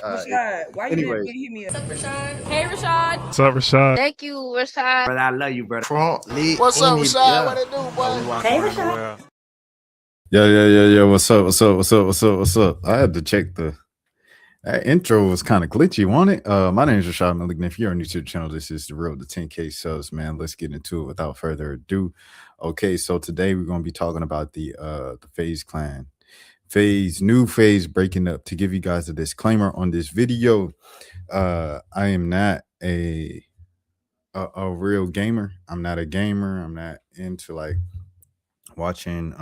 Rashad, why you didn't hit me up? What's up, Rashad? Hey, Rashad. What's up, Rashad? Thank you, Rashad. Brother, I love you, brother. What's up, Rashad? What it do, boy? Hey, Rashad. Yeah. What's up? I had to check that intro was kind of glitchy, wasn't it? My name is Rashad Milligan. If you're new to the channel, this is the road to 10K subs, man. Let's get into it without further ado. Okay, so today we're gonna be talking about the FaZe clan. New FaZe breaking up. To give you guys a disclaimer on this video, I am not a real gamer. I'm not a gamer. I'm not into like watching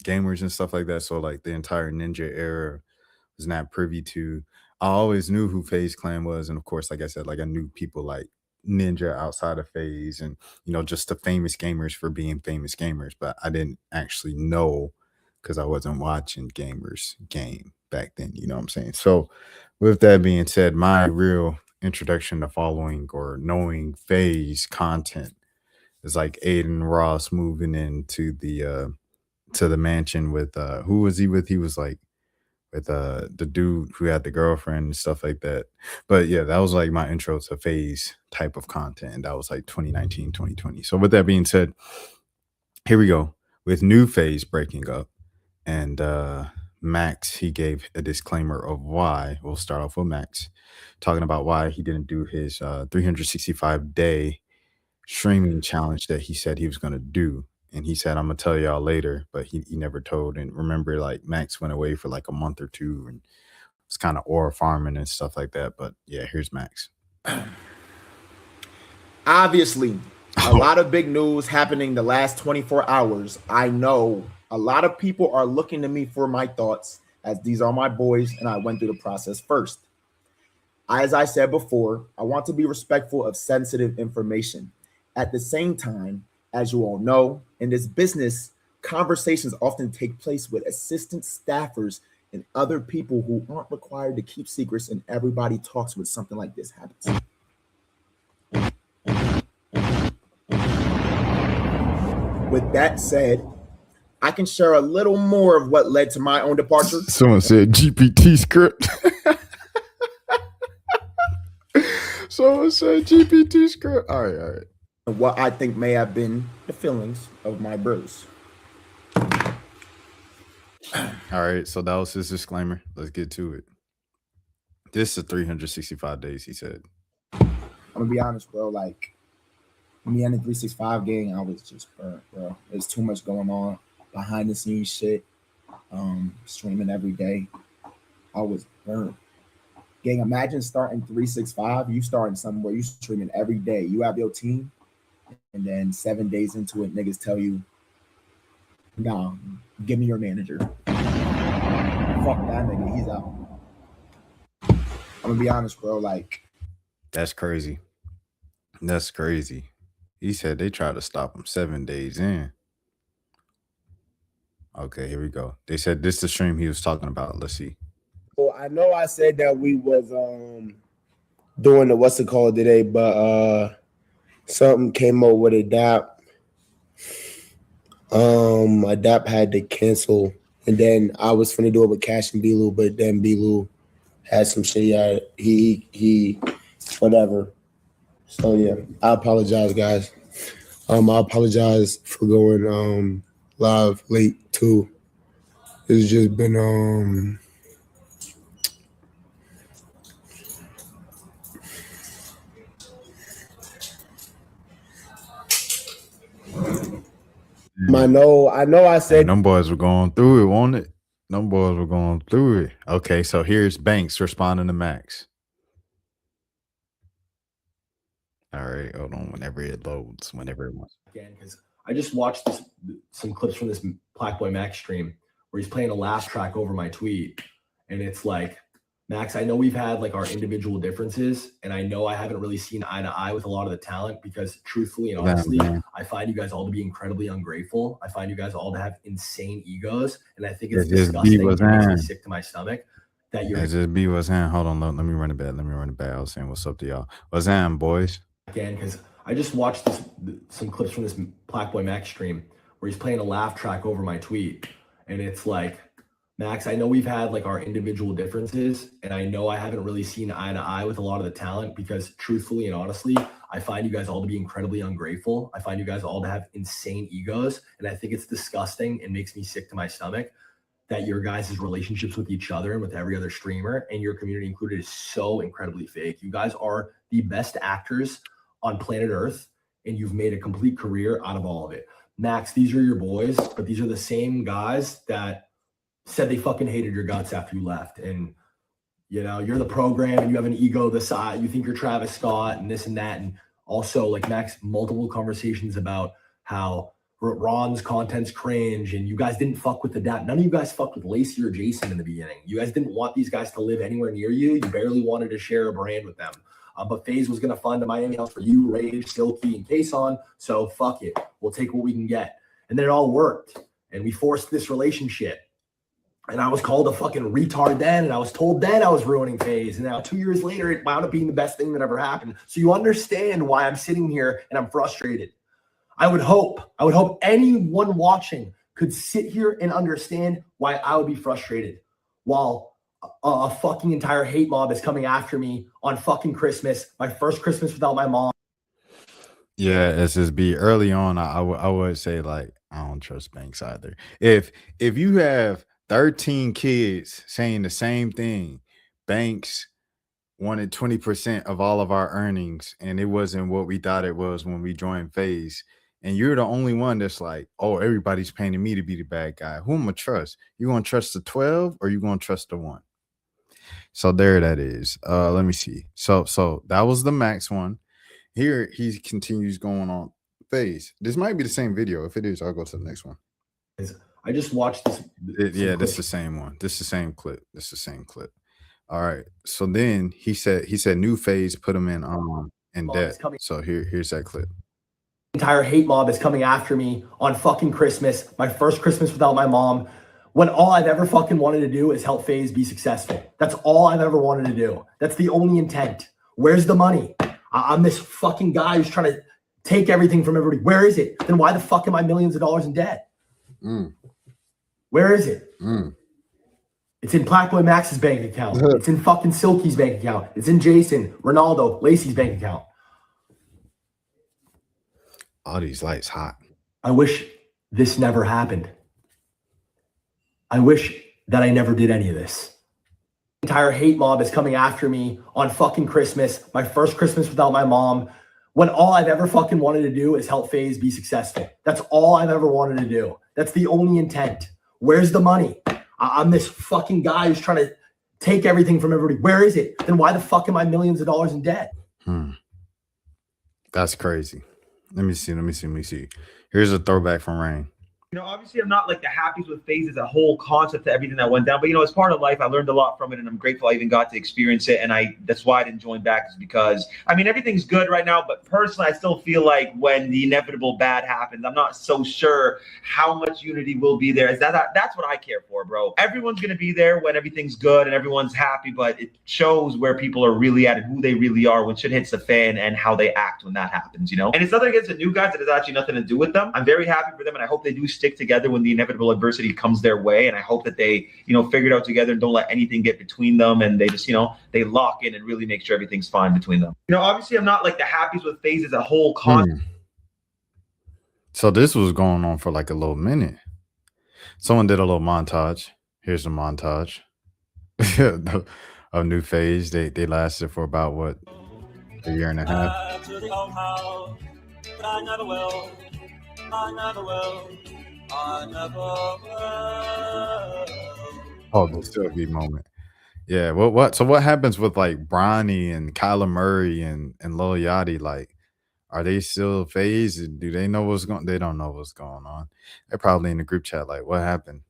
gamers and stuff like that. So like the entire Ninja era was not privy to. I always knew who FaZe clan was, and of course, like I said, like I knew people like Ninja outside of FaZe, and just the famous gamers for being famous gamers, but I didn't actually know because I wasn't watching gamers game back then. You know what I'm saying? So with that being said, my real introduction to following or knowing FaZe content is like Aiden Ross moving into the mansion with who was he with? He was like with the dude who had the girlfriend and stuff like that. But yeah, that was like my intro to FaZe type of content. And that was like 2019, 2020. So with that being said, here we go with new FaZe breaking up. And Max, he gave a disclaimer of why. We'll start off with Max talking about why he didn't do his 365-day streaming challenge that he said he was going to do. And he said, I'm going to tell y'all later, but he never told. And remember, like Max went away for like a month or two and was kind of ore farming and stuff like that. But yeah, here's Max. Obviously, a lot of big news happening the last 24 hours. I know a lot of people are looking to me for my thoughts, as these are my boys and I went through the process first. As I said before, I want to be respectful of sensitive information. At the same time, as you all know, in this business, conversations often take place with assistant staffers and other people who aren't required to keep secrets, and everybody talks when something like this happens. With that said, I can share a little more of what led to my own departure. Someone said GPT script. Someone said GPT script. All right. What I think may have been the feelings of my bros. All right, so that was his disclaimer. Let's get to it. This is 365 days, he said. I'm gonna be honest, bro. Like me and the 365 gang, I was just burnt, bro. There's too much going on behind the scenes shit. Streaming every day. I was burnt. Gang, imagine starting 365. You starting somewhere, you streaming every day. You have your team. And then 7 days into it, niggas tell you, nah, give me your manager. Fuck that nigga, he's out. I'm gonna be honest, bro. Like, that's crazy. That's crazy. He said they tried to stop him 7 days in. Okay, here we go. They said this is the stream he was talking about. Let's see. Well, I know I said that we was doing the what's it called today, but something came up with Adapt. Adapt had to cancel, and then I was finna do it with Cash and Belu, but then Belu had some shit. Yeah, he whatever. So yeah, I apologize, guys. I apologize for going live late too. It's just been I know I said them boys were going through it, won't it? Them boys were going through it. Okay, so here's Banks responding to Max. All right, hold on. Whenever it loads, whenever it wants. Again, because I just watched some clips from this Black Boy Max stream where he's playing a laugh track over my tweet, and it's like, Max, I know we've had like our individual differences, and I know I haven't really seen eye to eye with a lot of the talent because truthfully and honestly, I find you guys all to be incredibly ungrateful. I find you guys all to have insane egos, and I think it's disgusting. It makes me sick to my stomach that you're just B was in. Hold on, let me run it back. I was saying what's up to y'all. What's in, boys? Again, because I just watched some clips from this Black Boy Max stream where he's playing a laugh track over my tweet, and it's like, Max, I know we've had like our individual differences, and I know I haven't really seen eye to eye with a lot of the talent because truthfully and honestly, I find you guys all to be incredibly ungrateful. I find you guys all to have insane egos, and I think it's disgusting and makes me sick to my stomach that your guys' relationships with each other and with every other streamer and your community included is so incredibly fake. You guys are the best actors on planet Earth, and you've made a complete career out of all of it. Max, these are your boys, but these are the same guys that said they fucking hated your guts after you left. And, you know, you're the program and you have an ego the side. You think you're Travis Scott and this and that. And also, like, Max, multiple conversations about how Ron's content's cringe and you guys didn't fuck with the dad. None of you guys fucked with Lacey or Jason in the beginning. You guys didn't want these guys to live anywhere near you. You barely wanted to share a brand with them. But FaZe was going to fund a Miami house for you, Rage, Silky, and Kason. So fuck it. We'll take what we can get. And then it all worked. And we forced this relationship. And I was called a fucking retard then. And I was told then I was ruining FaZe. And now 2 years later, it wound up being the best thing that ever happened. So you understand why I'm sitting here and I'm frustrated. I would hope anyone watching could sit here and understand why I would be frustrated while a fucking entire hate mob is coming after me on fucking Christmas, my first Christmas without my mom. Yeah, SSB. Early on, I would say, like, I don't trust Banks either. If you have 13 kids saying the same thing, Banks wanted 20% of all of our earnings, and it wasn't what we thought it was when we joined FaZe. And you're the only one that's like, oh, everybody's painting me to be the bad guy. Who am I gonna trust? You gonna trust the 12 or you gonna trust the 1? So there that is. Let me see. So that was the Max one. Here he continues going on FaZe. This might be the same video. If it is, I'll go to the next one. I just watched this. Yeah, this is the same one. This is the same clip. This is the same clip. All right. So then he said new FaZe put him in debt. So here's that clip. Entire hate mob is coming after me on fucking Christmas, my first Christmas without my mom, when all I've ever fucking wanted to do is help FaZe be successful. That's all I've ever wanted to do. That's the only intent. Where's the money? I'm this fucking guy who's trying to take everything from everybody. Where is it? Then why the fuck am I millions of dollars in debt? Where is it? It's in Blackboy Max's bank account. It's in fucking Silky's bank account. It's in Jason, Ronaldo, Lacey's bank account. All these lights hot. I wish this never happened. I wish that I never did any of this. The entire hate mob is coming after me on fucking Christmas, my first Christmas without my mom, when all I've ever fucking wanted to do is help FaZe be successful. That's all I've ever wanted to do. That's the only intent. Where's the money? I'm this fucking guy who's trying to take everything from everybody. Where is it? Then why the fuck am I millions of dollars in debt? That's crazy. Let me see. Here's a throwback from Rain. You know, obviously I'm not like the happiest with FaZe as a whole concept to everything that went down, but you know, as part of life, I learned a lot from it, and I'm grateful I even got to experience it. And that's why I didn't join back, is because I mean everything's good right now, but personally, I still feel like when the inevitable bad happens, I'm not so sure how much unity will be there. That's what I care for, bro. Everyone's gonna be there when everything's good and everyone's happy, but it shows where people are really at and who they really are when shit hits the fan and how they act when that happens, you know. And it's nothing against the new guys; that has actually nothing to do with them. I'm very happy for them, and I hope they do stick together when the inevitable adversity comes their way, and I hope that they, you know, figure it out together and don't let anything get between them, and they just, you know, they lock in and really make sure everything's fine between them. You know, obviously I'm not like the happiest with FaZe as a whole concept. So this was going on for like a little minute. Someone did a little montage. Here's a montage of new FaZe. They lasted for about what, a year and a half. Oh, the Silky moment. Yeah. So what happens with like Bronny and Kyler Murray and Lil Yachty? Like, are they still FaZe? Do they know what's going? They don't know what's going on. They're probably in the group chat. Like, what happened?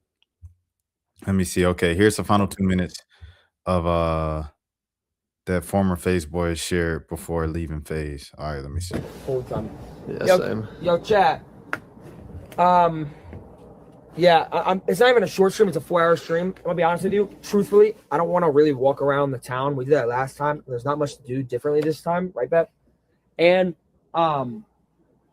Let me see. Okay, here's the final 2 minutes of that former FaZe boys shared before leaving FaZe. All right, let me see. Whole time. Yeah, same. Yo, chat. Yeah, it's not even a short stream. It's a 4-hour stream. I'm gonna be honest with you. Truthfully, I don't want to really walk around the town. We did that last time. There's not much to do differently this time, right, Bet? And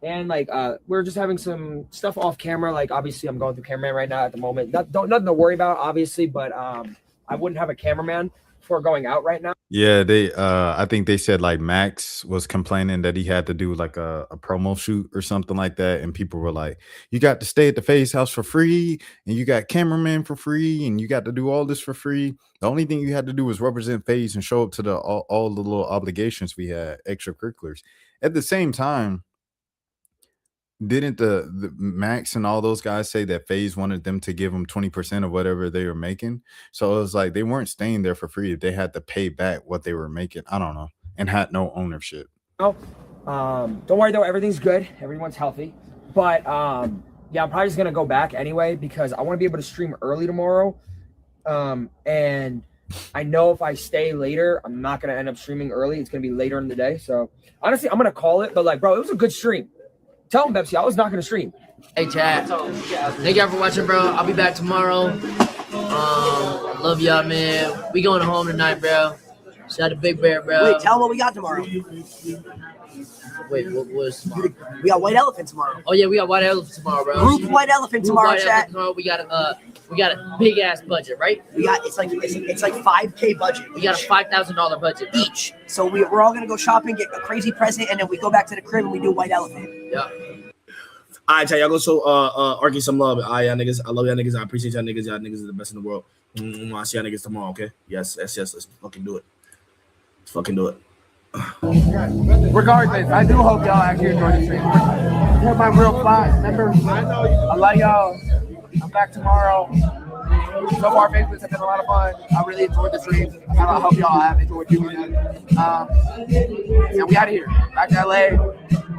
And like we're just having some stuff off camera. Like obviously I'm going through cameraman right now at the moment. Nothing to worry about, obviously, but I wouldn't have a cameraman before going out right now. Yeah, they I think they said like Max was complaining that he had to do like a promo shoot or something like that, and people were like, you got to stay at the FaZe house for free, and you got cameraman for free, and you got to do all this for free. The only thing you had to do was represent FaZe and show up to the all the little obligations we had, extracurriculars. At the same time, didn't the Max and all those guys say that FaZe wanted them to give them 20% of whatever they were making? So it was like they weren't staying there for free. They had to pay back what they were making. I don't know, and had no ownership. Oh, don't worry though, everything's good. Everyone's healthy. But yeah, I'm probably just gonna go back anyway because I want to be able to stream early tomorrow. And I know if I stay later, I'm not gonna end up streaming early. It's gonna be later in the day. So honestly, I'm gonna call it. But like, bro, it was a good stream. Tell him, Pepsi, I was not going to stream. Hey, chat. Thank y'all for watching, bro. I'll be back tomorrow. Love y'all, man. We going home tonight, bro. Shout out to Big Bear, bro. Wait, tell him what we got tomorrow. Wait, what was tomorrow? We got White Elephant tomorrow. Oh, yeah, we got White Elephant tomorrow, bro. Group White Elephant tomorrow, White chat. Elephant tomorrow. We got a big ass budget, right? We got it's like 5K budget. We got a $5,000 budget each. So we're all gonna go shopping, get a crazy present, and then we go back to the crib and we do White Elephant. Yeah. All right, y'all go show Arky some love. All right, y'all niggas. I love y'all niggas. I appreciate y'all niggas. Y'all niggas are the best in the world. I'll see y'all niggas tomorrow, okay? Yes. Let's fucking do it. Let's fucking do it. Regardless, I do hope y'all actually enjoy the stream. You're my real fly. Remember, I love y'all. I'm back tomorrow. So far, Facebooks have been a lot of fun. I really enjoyed the stream. I hope y'all have enjoyed doing it. And we out of here. Back to LA.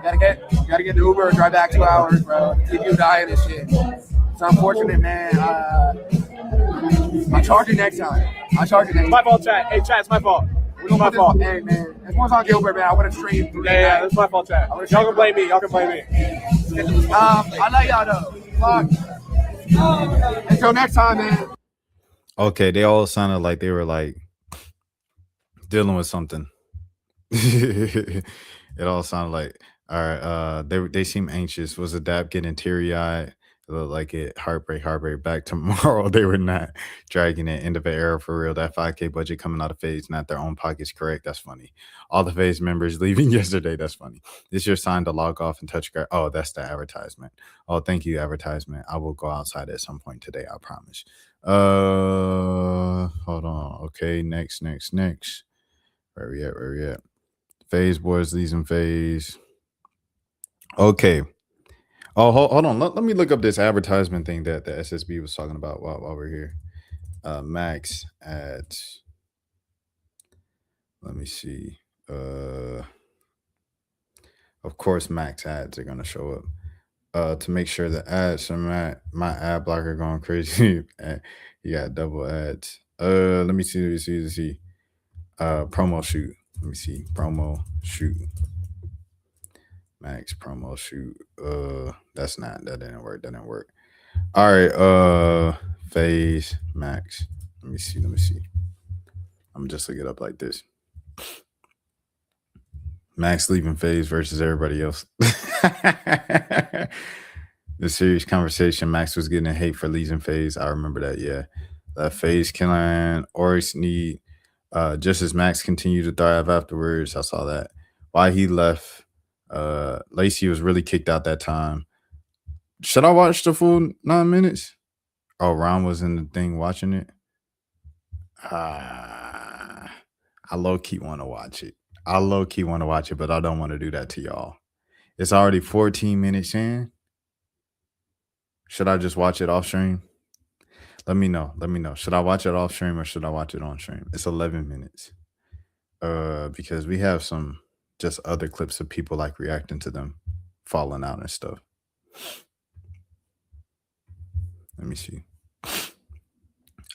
Gotta get the Uber and drive back 2 hours, bro. Keep you dying and shit. It's unfortunate, man. I'll charge you next time. My fault, chat. Hey, chat, it's my fault. It's my fault. Hey, man. It's once on Gilbert, man. I would have streamed 3 Yeah, it's my fault, chat. Y'all can blame me. I love y'all, though. Fuck. Until next time, man. Okay, they all sounded like they were like dealing with something. It all sounded like, all right, they seem anxious. Was Adapt getting teary-eyed? It looked like it. Heartbreak. Back tomorrow. They were not dragging it. End of an era for real. That 5K budget coming out of FaZe, not their own pockets. Correct. That's funny. All the FaZe members leaving yesterday. That's funny. This is your sign to log off and touch grass. Oh, that's the advertisement. Oh, thank you, advertisement. I will go outside at some point today. I promise. Hold on. Okay, next. Where we at? FaZe boys leaving FaZe. Okay. Oh, hold on. Let me look up this advertisement thing that the SSB was talking about while we're here. Max ads. Let me see. Of course, Max ads are gonna show up. To make sure the ads are my ad blocker going crazy. You got double ads. Let me see. Promo shoot. Let me see. Promo shoot. Max promo shoot. That didn't work. All right, FaZe Max. Let me see. I'm just look it up like this. Max leaving FaZe versus everybody else. The serious conversation. Max was getting hate for leaving FaZe. I remember that. Yeah, that FaZe killing Oryx need. Just as Max continued to thrive afterwards. I saw that. Why he left. Lacey was really kicked out that time. Should I watch the full 9 minutes? Oh, Ron was in the thing watching it. I low-key want to watch it. But I don't want to do that to y'all. It's already 14 minutes in. Should I just watch it off stream? Let me know. Should I watch it off stream or should I watch it on stream? It's 11 minutes. Because we have some just other clips of people like reacting to them falling out and stuff. Let me see.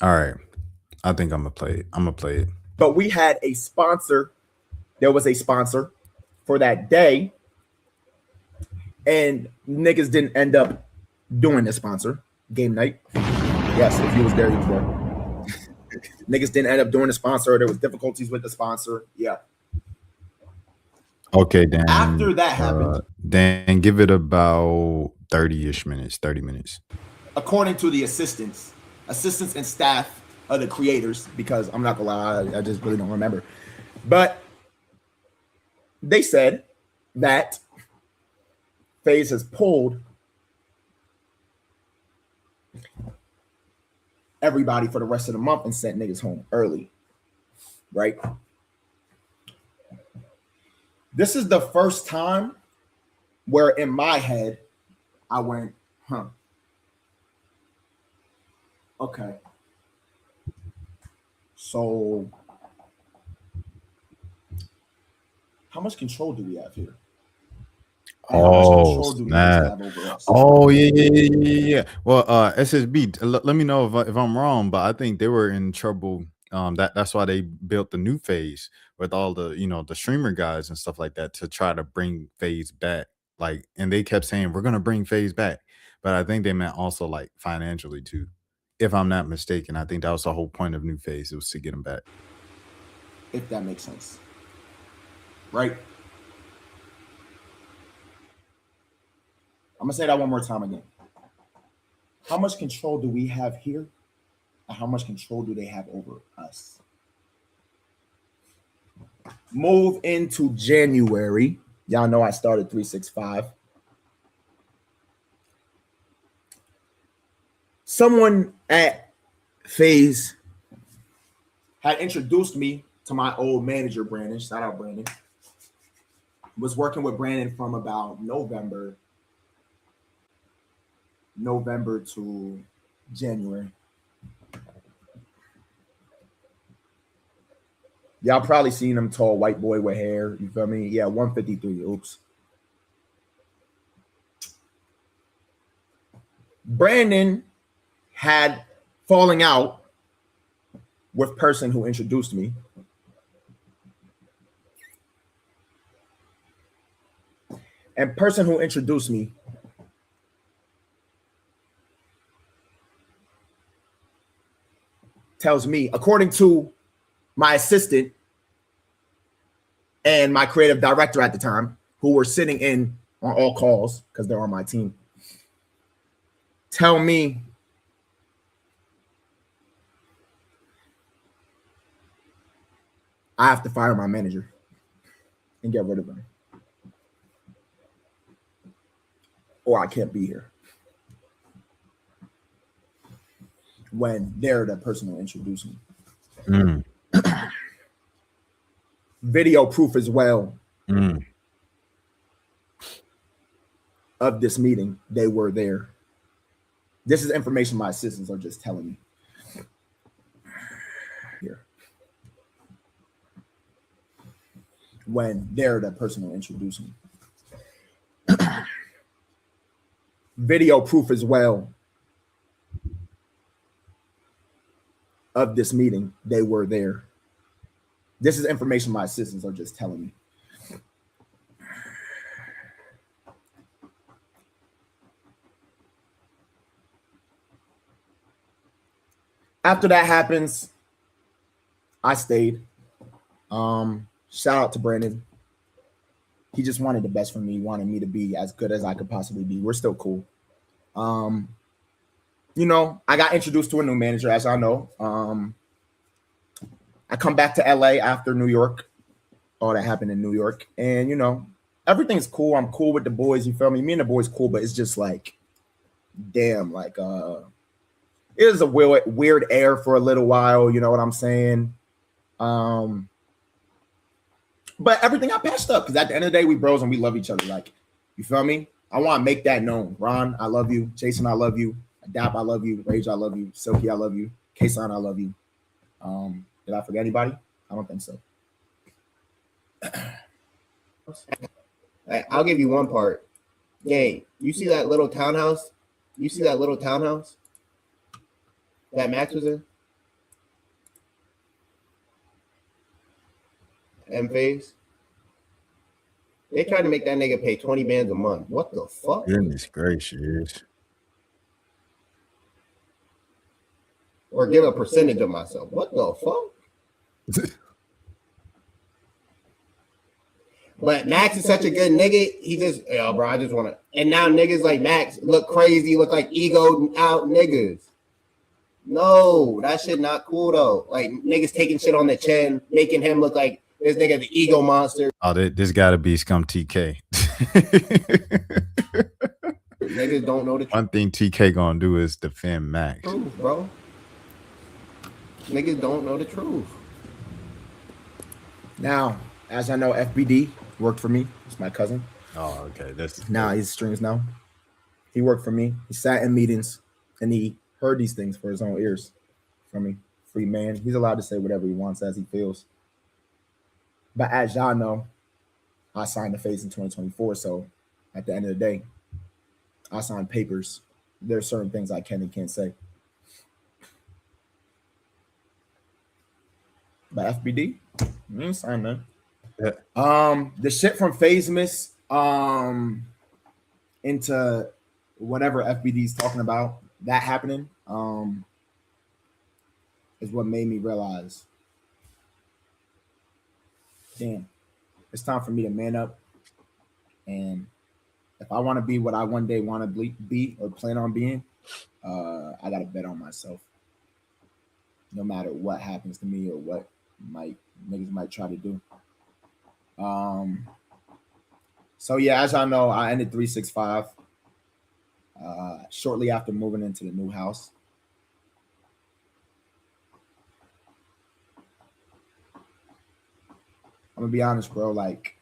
All right. I think I'm gonna play it. But we had a sponsor. There was a sponsor for that day. And niggas didn't end up doing the sponsor. Game night. Yes, if you was there, you was there. Niggas didn't end up doing the sponsor. There was difficulties with the sponsor. Yeah. Okay, Dan. After that happened, Then give it about 30-ish minutes, 30 minutes. According to the assistants and staff of the creators, because I'm not gonna lie, I just really don't remember. But they said that FaZe has pulled everybody for the rest of the month and sent niggas home early, right? This is the first time where in my head I went, huh, okay. So how much control do we have here? And how much control do we have over us? Oh, yeah. Well, SSB, let me know if I'm wrong, but I think they were in trouble. That's why they built the new FaZe with all the, the streamer guys and stuff like that to try to bring FaZe back. Like, and they kept saying, we're gonna bring FaZe back. But I think they meant also like financially too. If I'm not mistaken, I think that was the whole point of new FaZe. It was to get them back. If that makes sense. Right? I'm gonna say that one more time again. How much control do we have here? And how much control do they have over us? Move into January. Y'all know I started 365. Someone at FaZe had introduced me to my old manager, Brandon. Shout out, Brandon. Was working with Brandon from about November to January. Y'all probably seen him, tall white boy with hair. You feel me? Yeah, 153. Oops. Brandon had falling out with person who introduced me. And person who introduced me tells me, according to my assistant and my creative director at the time, who were sitting in on all calls because they're on my team, tell me I have to fire my manager and get rid of him, or I can't be here. When they're the person who introduced me. Video proof as well of this meeting. They were there. This is information my assistants are just telling me. Here. When they're the person who introduced me. Video proof as well of this meeting. They were there. This is information my assistants are just telling me. After that happens, I stayed. Shout out to Brandon. He just wanted the best for me. He wanted me to be as good as I could possibly be. We're still cool. I got introduced to a new manager, as I know. I come back to LA after New York. All that happened in New York. And, everything's cool. I'm cool with the boys. You feel me? Me and the boys cool, but it's just like, damn, like, it was a weird air for a little while. You know what I'm saying? But everything I patched up because at the end of the day, we bros and we love each other. Like, you feel me? I want to make that known. Ron, I love you. Jason, I love you. Dap, I love you. Rage, I love you. Silky, I love you. Kason, I love you. Did I forget anybody? I don't think so. I'll give you one part. Gang, you see that little townhouse? That Max was in? And FaZe? They tried to make that nigga pay 20 bands a month. What the fuck? Goodness gracious. Or give a percentage of myself. What the fuck? But Max is such a good nigga. He just, yo, bro, I just want to. And now niggas like Max look crazy, look like ego out niggas. No, that shit not cool though. Like niggas taking shit on the chin, making him look like this nigga the ego monster. Oh, this got to be Scum TK. Niggas don't know the truth. One thing TK gonna do is defend Max. Truth, bro. Niggas don't know the truth. Now, as I know, FBD worked for me. It's my cousin. Oh, okay. That's now he streams now. He worked for me. He sat in meetings and he heard these things for his own ears from me. Free man. He's allowed to say whatever he wants as he feels. But as y'all know, I signed the FaZe in 2024. So at the end of the day, I signed papers. There are certain things I can and can't say. But FBD, you ain't signed that. Yeah. The shit from FaZe Miss into whatever FBD's talking about, that happening, is what made me realize, damn, it's time for me to man up. And if I want to be what I one day want to be or plan on being, I got to bet on myself. No matter what happens to me or what niggas might try to do. So yeah, as y'all know, I ended 365 shortly after moving into the new house. I'm gonna be honest, bro. Like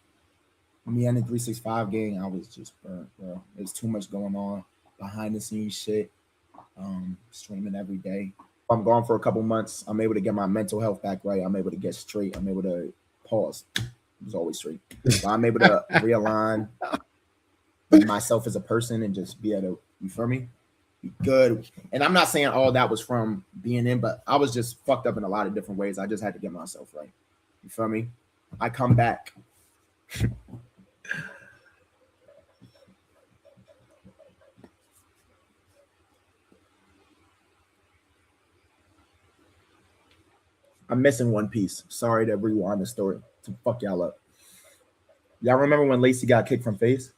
me ending 365 gang, I was just burnt, bro. There's too much going on behind the scenes shit. Streaming every day. I'm gone for a couple months. I'm able to get my mental health back right. I'm able to get straight. I'm able to pause. It was always straight. But I'm able to realign myself as a person and just be able to, you feel me? Be good. And I'm not saying all that was from being in, but I was just fucked up in a lot of different ways. I just had to get myself right. You feel me? I come back. I'm missing one piece. Sorry to rewind the story to fuck y'all up. Y'all remember when Lacey got kicked from FaZe?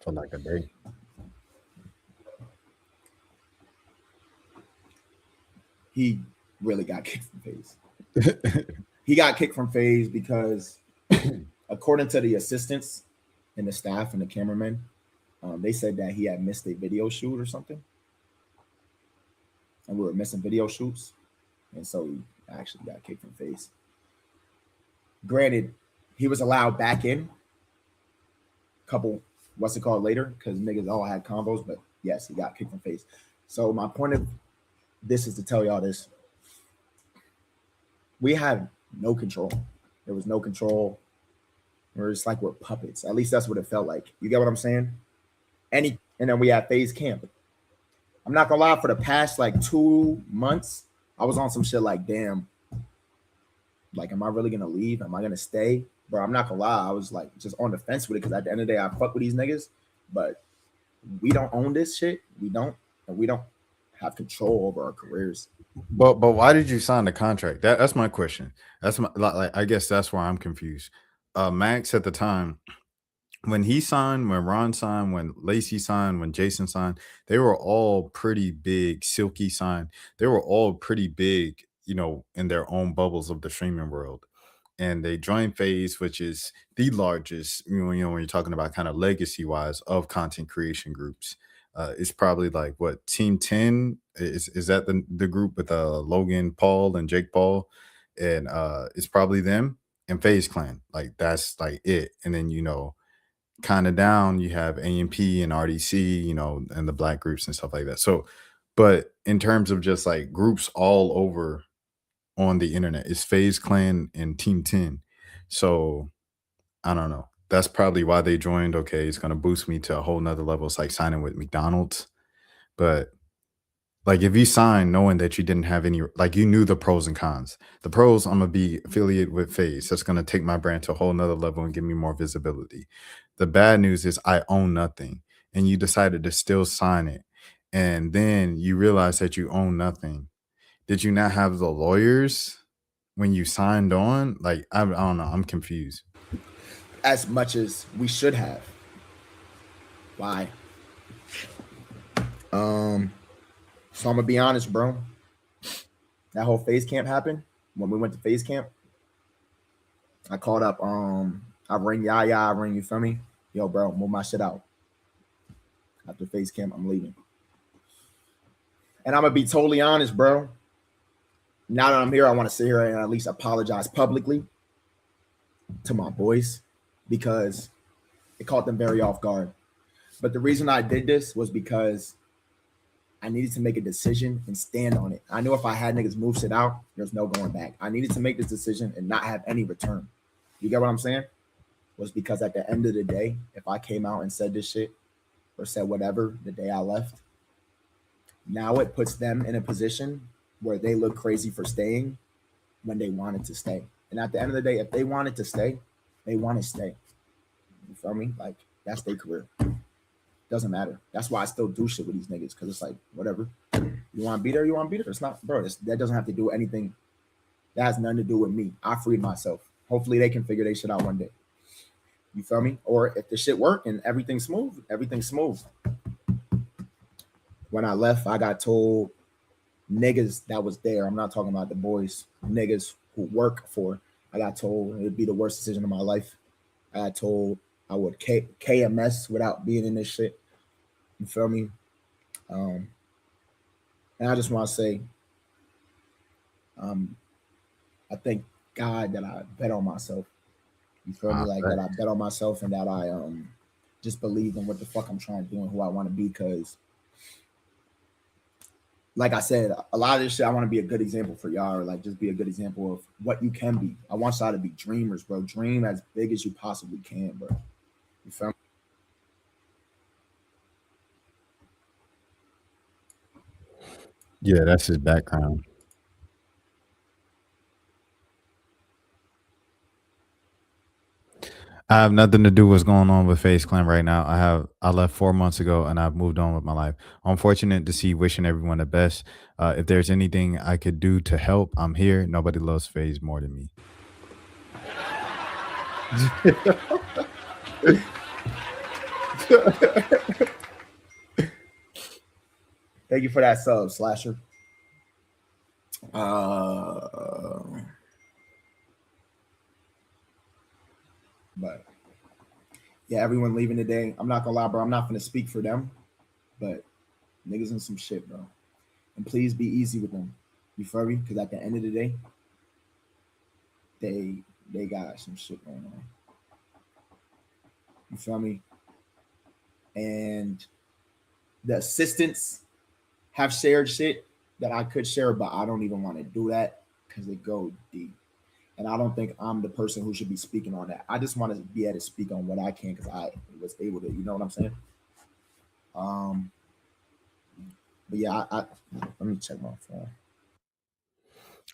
For like a day. He really got kicked from FaZe. He got kicked from FaZe because, according to the assistants and the staff and the cameramen, they said that he had missed a video shoot or something. And we were missing video shoots. And so he actually got kicked from FaZe. Granted, he was allowed back in a couple, later, because niggas all had combos, but yes, he got kicked from FaZe. So my point of this is to tell y'all this. We had no control. There was no control. We're just like we're puppets. At least that's what it felt like. You get what I'm saying? And then we had FaZe camp. I'm not gonna lie, for the past like 2 months, I was on some shit like, damn, like, am I really gonna leave? Am I gonna stay? Bro, I'm not gonna lie. I was like just on the fence with it because at the end of the day, I fuck with these niggas, but we don't own this shit. We don't have control over our careers. But why did you sign the contract? That's my question. That's my like I guess that's where I'm confused. Max at the time, when he signed, when Ron signed, when Lacey signed, when Jason signed, they were all pretty big. Silky signed. They were all pretty big, in their own bubbles of the streaming world. And they joined FaZe, which is the largest, when you're talking about kind of legacy-wise of content creation groups. It's probably like what, Team 10? Is that the group with Logan Paul and Jake Paul? And it's probably them and FaZe Clan. Like that's like it. And then kind of down, you have AMP and RDC, and the black groups and stuff like that. So, but in terms of just like groups all over on the internet, it's FaZe Clan and Team 10. So I don't know. That's probably why they joined. Okay, it's gonna boost me to a whole nother level. It's like signing with McDonald's. But like if you sign knowing that you didn't have any, like you knew the pros and cons. The pros, I'm gonna be affiliated with FaZe. That's gonna take my brand to a whole nother level and give me more visibility. The bad news is I own nothing, and you decided to still sign it, and then you realize that you own nothing. Did you not have the lawyers when you signed on? Like I don't know. I'm confused. as much as we should have. Why? So I'm gonna be honest, bro. That whole FaZe camp happened. When we went to FaZe camp, I called up. I rang Yaya. I rang, you feel me? Yo, bro, move my shit out. After FaZe camp, I'm leaving. And I'm gonna be totally honest, bro. Now that I'm here, I want to sit here and at least apologize publicly to my boys because it caught them very off guard. But the reason I did this was because I needed to make a decision and stand on it. I knew if I had niggas move shit out, there's no going back. I needed to make this decision and not have any return. You get what I'm saying? Was because at the end of the day, if I came out and said this shit or said whatever the day I left, now it puts them in a position where they look crazy for staying when they wanted to stay. And at the end of the day, if they wanted to stay, they want to stay. You feel me? Like, that's their career. Doesn't matter. That's why I still do shit with these niggas, because it's like, whatever. You want to be there, you want to be there. It's not, bro, that doesn't have to do anything. That has nothing to do with me. I freed myself. Hopefully they can figure their shit out one day. You feel me? Or if the shit work and everything's smooth, everything's smooth. When I left, I got told niggas that was there, I'm not talking about the boys, niggas who work for, I got told it'd be the worst decision of my life. I got told I would KMS without being in this shit. You feel me? And I just want to say, I thank God that I bet on myself. You feel me? Like that I bet on myself and that I just believe in what the fuck I'm trying to do and who I want to be. Because, like I said, a lot of this shit, I want to be a good example for y'all, or like just be a good example of what you can be. I want y'all to be dreamers, bro. Dream as big as you possibly can, bro. You feel me? Yeah, that's his background. I have nothing to do with what's going on with FaZe Clan right now. I left 4 months ago and I've moved on with my life. I'm fortunate to see, wishing everyone the best. If there's anything I could do to help, I'm here. Nobody loves FaZe more than me. Thank you for that sub, Slasher. But yeah, everyone leaving today. I'm not gonna lie, bro. I'm not gonna speak for them, but niggas in some shit, bro. And please be easy with them. You feel me? Because at the end of the day, they got some shit going on. You feel me? And the assistants have shared shit that I could share, but I don't even want to do that because it goes deep. And I don't think I'm the person who should be speaking on that. I just want to be able to speak on what I can because I was able to, you know what I'm saying? But yeah, I let me check my phone.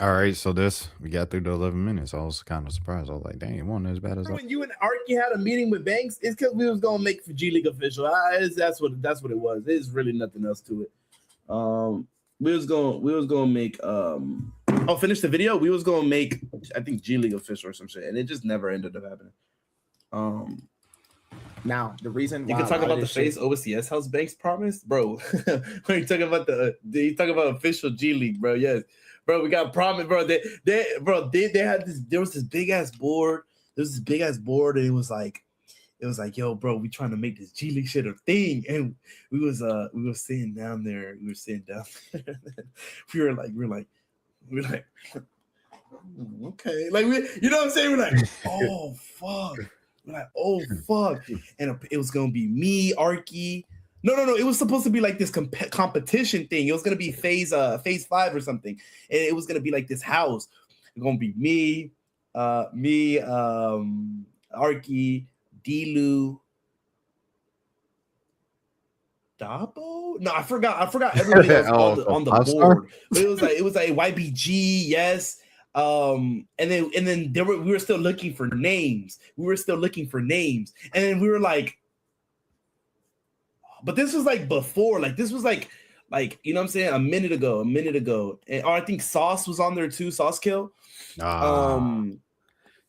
All right, so we got through the 11 minutes. I was kind of surprised. I was like, dang, it wasn't as bad as when you and Arky had a meeting with Banks, it's because we was gonna make for G League official. That's what it was. There's really nothing else to it. We was gonna make finish the video. We was gonna make, I think, G League official or some shit, and it just never ended up happening. Now the reason you can talk about the FaZe OCS house Banks promised, bro. When you talking about you talking about official G League, bro. Yes, bro. We got promised, bro. They had this. There was this big ass board. And it was like, yo, bro, we trying to make this G League shit a thing, and we were sitting down there. We were like, okay, like you know what I'm saying? We're like, oh fuck. We're like, oh fuck, and it was gonna be me, Arky. No, it was supposed to be like this competition thing. It was gonna be FaZe 5 or something, and it was gonna be like this house. It's gonna be me, Arky, Delu, Dabo. No, I forgot everybody else on the board. But it was like YBG, yes. And then we were still looking for names. And then we were like, but this was like before, like this was like you know what I'm saying, a minute ago. And I think Sauce was on there too, Sauce Kill.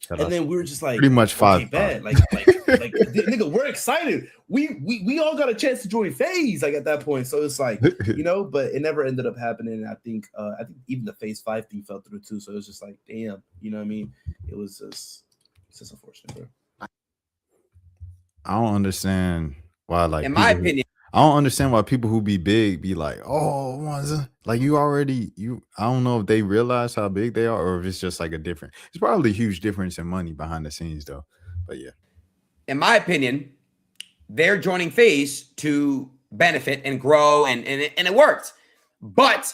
And then we were just like, pretty much 5. Okay, bad. Like, nigga, we're excited. We all got a chance to join FaZe like at that point. So it's like, you know, but it never ended up happening. I think even the FaZe 5 thing fell through too. So it was just like, damn, you know what I mean? It was just, it's just unfortunate, bro. I don't understand why, like, in my opinion, I don't understand why people who be big be like, oh, like I don't know if they realize how big they are or if it's just like a different. It's probably a huge difference in money behind the scenes though. But yeah, in my opinion, they're joining FaZe to benefit and grow, and it worked. But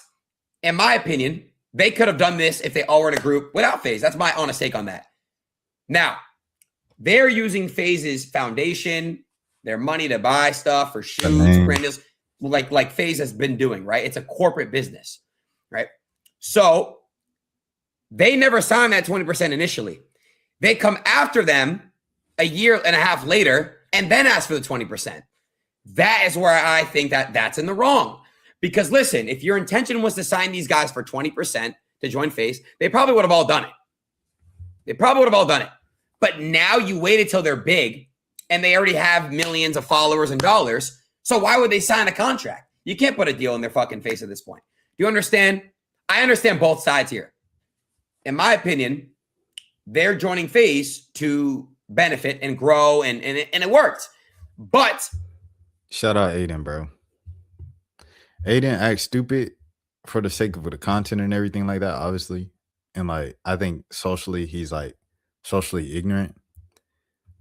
in my opinion, they could have done this if they all were in a group without FaZe. That's my honest take on that. Now, they're using FaZe's foundation, their money to buy stuff for shoes, brand deals, like FaZe has been doing, right? It's a corporate business, right? So they never signed that 20% initially. They come after them a year and a half later and then ask for the 20%. That is where I think that's in the wrong. Because listen, if your intention was to sign these guys for 20% to join FaZe, they probably would have all done it. But now you waited till they're big and they already have millions of followers and dollars. So why would they sign a contract? You can't put a deal in their fucking face at this point. Do you understand? I understand both sides here. In my opinion, they're joining FaZe to benefit and grow, and it worked. But shout out Aiden, bro. Aiden acts stupid for the sake of the content and everything like that, obviously. And like, I think socially, he's like socially ignorant,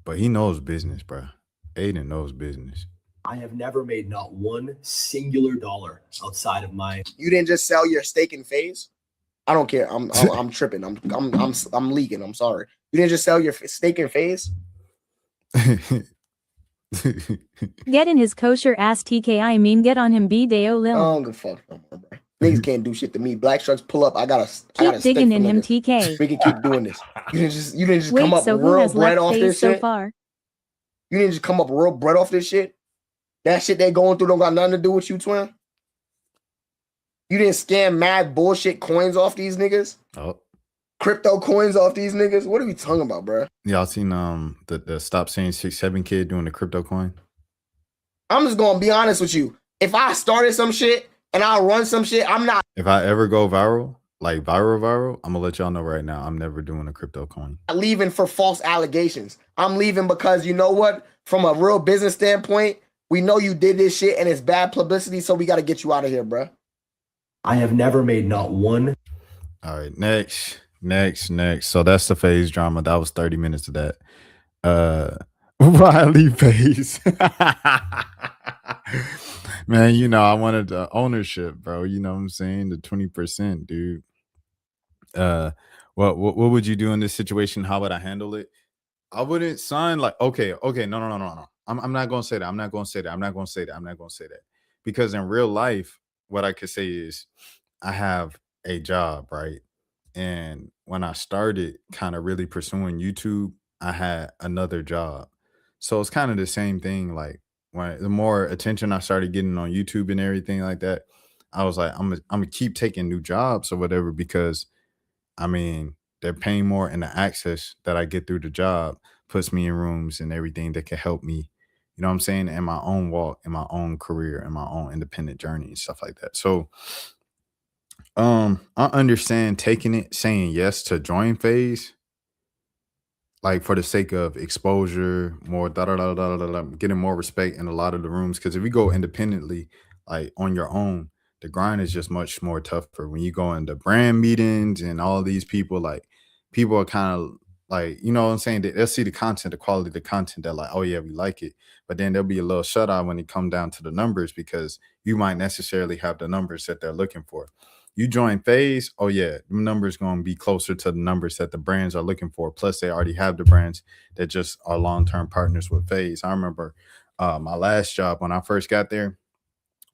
but he knows business, bro. Aiden knows business. I have never made not one singular dollar outside of my. You didn't just sell your stake in FaZe? I don't care. I'm tripping. I'm leaking. I'm sorry. You didn't just sell your stake in FaZe? Get in his kosher ass TK. I mean, get on him. B-Day-O Lil. I don't give a fuck no more, bro. Niggas can't do shit to me. Black Sharks pull up. I gotta keep digging in him, TK. We can keep doing this. You didn't just Wait, come up so real bread off FaZe this so shit. Far? You didn't just come up real bread off this shit. That shit they going through don't got nothing to do with you, twin. You didn't scam mad bullshit coins off these niggas. Oh, crypto coins off these niggas. What are we talking about, bro? Y'all seen the Stop Saying 6-7 kid doing the crypto coin? I'm just gonna be honest with you. If I started some shit and I run some shit, I'm not. If I ever go viral, like viral, I'm gonna let y'all know right now, I'm never doing a crypto coin. I'm leaving for false allegations. I'm leaving because you know what? From a real business standpoint, we know you did this shit and it's bad publicity, so we got to get you out of here, bro. I have never made not one. All right, next. So that's the FaZe drama. That was 30 minutes of that. Riley FaZe. Man, you know, I wanted the ownership, bro. You know what I'm saying? The 20%, dude. What would you do in this situation? How would I handle it? I wouldn't sign like, okay, no. I'm not gonna say that. I'm not gonna say that. Because in real life, what I could say is I have a job, right? And when I started kind of really pursuing YouTube, I had another job. So it's kind of the same thing. Like when the more attention I started getting on YouTube and everything like that, I was like, I'm gonna keep taking new jobs or whatever, because I mean, they're paying more, and the access that I get through the job puts me in rooms and everything that can help me, you know what I'm saying, in my own walk, in my own career, in my own independent journey and stuff like that. So I understand saying yes to join FaZe, like for the sake of exposure, more getting more respect in a lot of the rooms. Because if you go independently, like on your own, the grind is just much more tougher. When you go into brand meetings and all these people, like people are kind of like, you know what I'm saying? They'll see the content, the quality of the content. They're like, oh yeah, we like it. But then there'll be a little shut eye when it come down to the numbers, because you might necessarily have the numbers that they're looking for. You join FaZe, oh yeah, the numbers going to be closer to the numbers that the brands are looking for. Plus, they already have the brands that just are long-term partners with FaZe. I remember my last job when I first got there,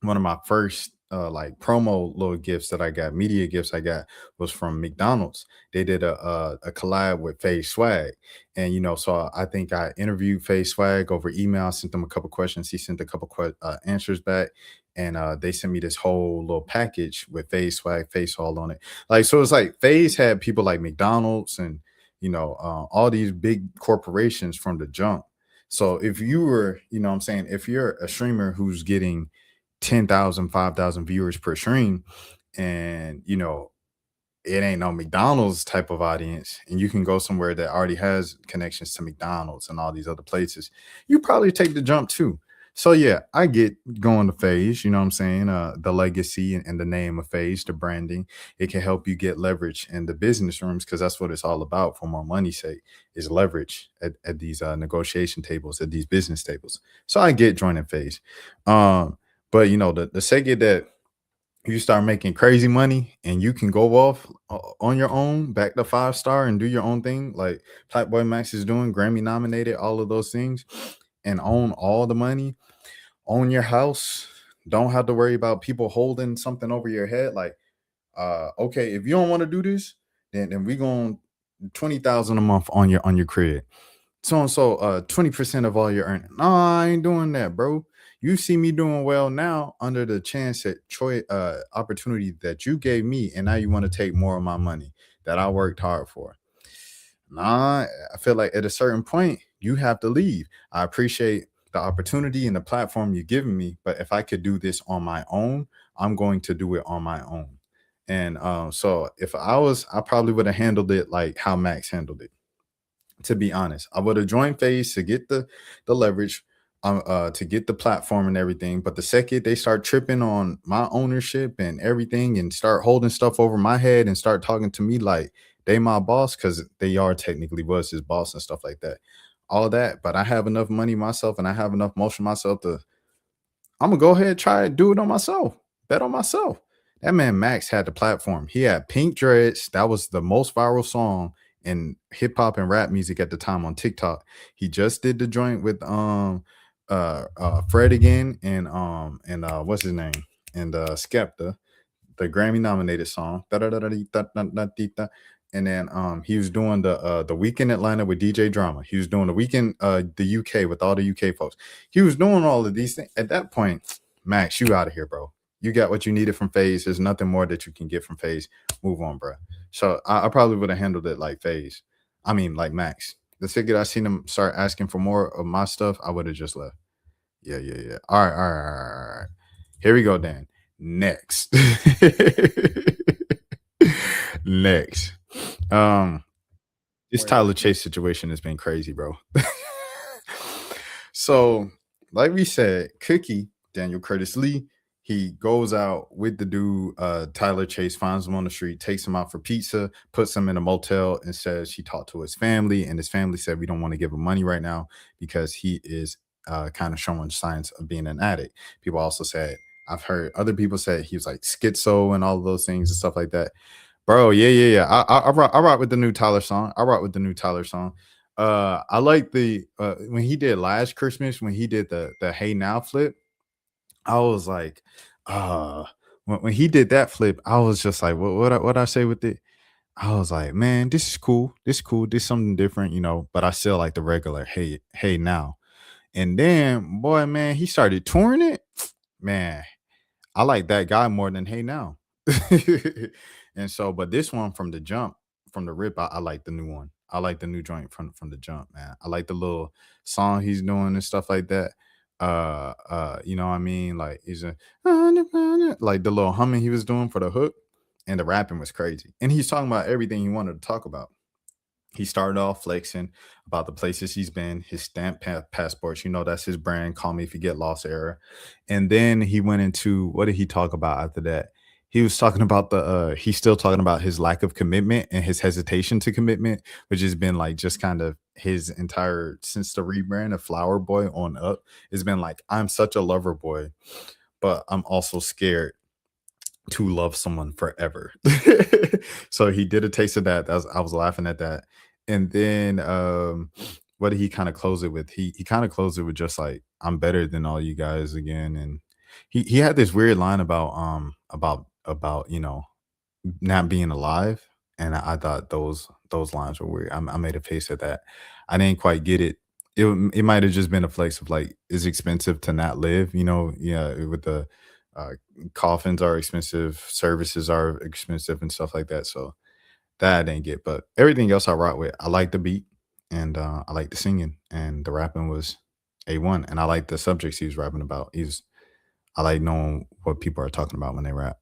one of my first like promo little gifts that I got, media gifts I got, was from McDonald's. They did a collab with FaZe Swag. And, you know, so I think I interviewed FaZe Swag over email, sent them a couple questions. He sent a couple answers back. And they sent me this whole little package with FaZe Swag, FaZe all on it. Like, so it's like FaZe had people like McDonald's and, all these big corporations from the jump. So if you were, what I'm saying, if you're a streamer who's getting 10,000, 5,000 viewers per stream, and it ain't no McDonald's type of audience, and you can go somewhere that already has connections to McDonald's and all these other places, you probably take the jump too. So yeah, I get going to FaZe, what I'm saying, the legacy and the name of FaZe, the branding, it can help you get leverage in the business rooms, because that's what it's all about for more money's sake, is leverage at these negotiation tables, at these business tables. So I get joining FaZe. But the second that you start making crazy money and you can go off on your own, back to 5-star and do your own thing, like Playboy Max is doing, Grammy nominated, all of those things, and own all the money, own your house, don't have to worry about people holding something over your head. Like, okay, if you don't want to do this, then we going 20,000 a month on your crib. So 20% of all your earnings. No, I ain't doing that, bro. You see me doing well now under the chance at opportunity that you gave me, and now you want to take more of my money that I worked hard for. Nah, I feel like at a certain point you have to leave. I appreciate the opportunity and the platform you're giving me, but if I could do this on my own, I'm going to do it on my own. And so if I probably would have handled it like how Max handled it. To be honest, I would have joined FaZe to get the leverage, to get the platform and everything. But the second they start tripping on my ownership and everything, and start holding stuff over my head and start talking to me like they my boss, because they are technically was his boss and stuff like that, all that. But I have enough money myself, and I have enough motion myself to, I'm gonna go ahead, try it, do it on myself, bet on myself. That man Max had the platform. He had Pink Dreads. That was the most viral song in hip hop and rap music at the time on TikTok. He just did the joint with Fred again and what's his name, and Skepta, the Grammy nominated song. And then he was doing the weekend Atlanta with DJ Drama. He was doing the weekend the UK with all the UK folks. He was doing all of these things. At that point, Max, you out of here, bro. You got what you needed from FaZe. There's nothing more that you can get from FaZe. Move on, bro. So I probably would have handled it like FaZe. I mean, like Max. The second I seen him start asking for more of my stuff, I would have just left. Yeah. All right. Here we go, Dan. Next. Next. This Tyler Chase situation has been crazy, bro. So, like we said, Cookie, Daniel Curtis Lee, he goes out with the dude, Tyler Chase, finds him on the street, takes him out for pizza, puts him in a motel, and says he talked to his family, and his family said, we don't want to give him money right now because he is kind of showing signs of being an addict. People also said, I've heard other people say he was like schizo and all of those things and stuff like that. Bro, yeah. I rock with the new Tyler song. I like the when he did last Christmas, when he did the Hey Now flip, I was like, when he did that flip, I was just like, what I say with it? I was like, man, this is cool. This is something different, but I still like the regular Hey Now. And then, boy, man, he started touring it. Man, I like that guy more than Hey Now. And so, but this one from the jump, from the rip, I like the new one. I like the new joint from the jump, man. I like the little song he's doing and stuff like that. You know what I mean? Like he's like the little humming he was doing for the hook, and the rapping was crazy. And he's talking about everything he wanted to talk about. He started off flexing about the places he's been, his stamp passports. That's his brand. Call me if you get lost era. And then he went into, what did he talk about after that? He was talking about he's still talking about his lack of commitment and his hesitation to commitment, which has been like just kind of his entire, since the rebrand of Flower Boy on up, it's been like, I'm such a lover boy, but I'm also scared to love someone forever. So he did a taste of that. I was laughing at that. And then what did he kind of close it with? He kind of closed it with just like, I'm better than all you guys again. And he had this weird line about not being alive. And I thought those lines were weird. I made a face at that. I didn't quite get it. It might have just been a flex of like, it's expensive to not live, with the coffins are expensive, services are expensive and stuff like that. So That I didn't get, but everything else I rock with. I like the beat, and I like the singing, and the rapping was A1, and I like the subjects he was rapping about. I like knowing what people are talking about when they rap.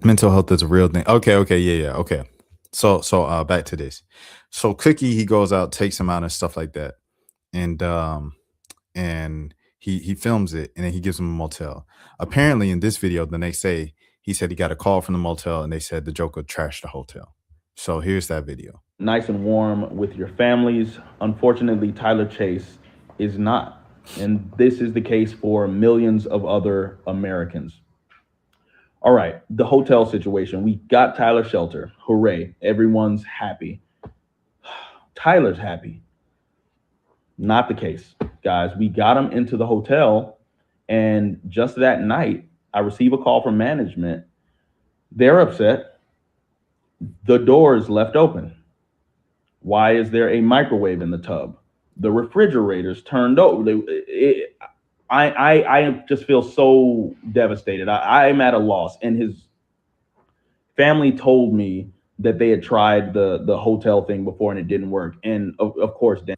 Mental health is a real thing. Okay, yeah, okay. So back to this. So Cookie, he goes out, takes him out and stuff like that. And he films it, and then he gives him a motel. Apparently in this video the next day, he said he got a call from the motel and they said the Joker trashed the hotel. So here's that video. Nice and warm with your families. Unfortunately, Tyler Chase is not. And this is the case for millions of other Americans. All right, the hotel situation. We got Tyler shelter. Hooray. Everyone's happy. Tyler's happy. Not the case, guys. We got him into the hotel, and just that night, I receive a call from management. They're upset. The door is left open. Why is there a microwave in the tub? The refrigerator's turned over. I just feel so devastated. I'm at a loss. And his family told me that they had tried the hotel thing before and it didn't work. And of course, Dan.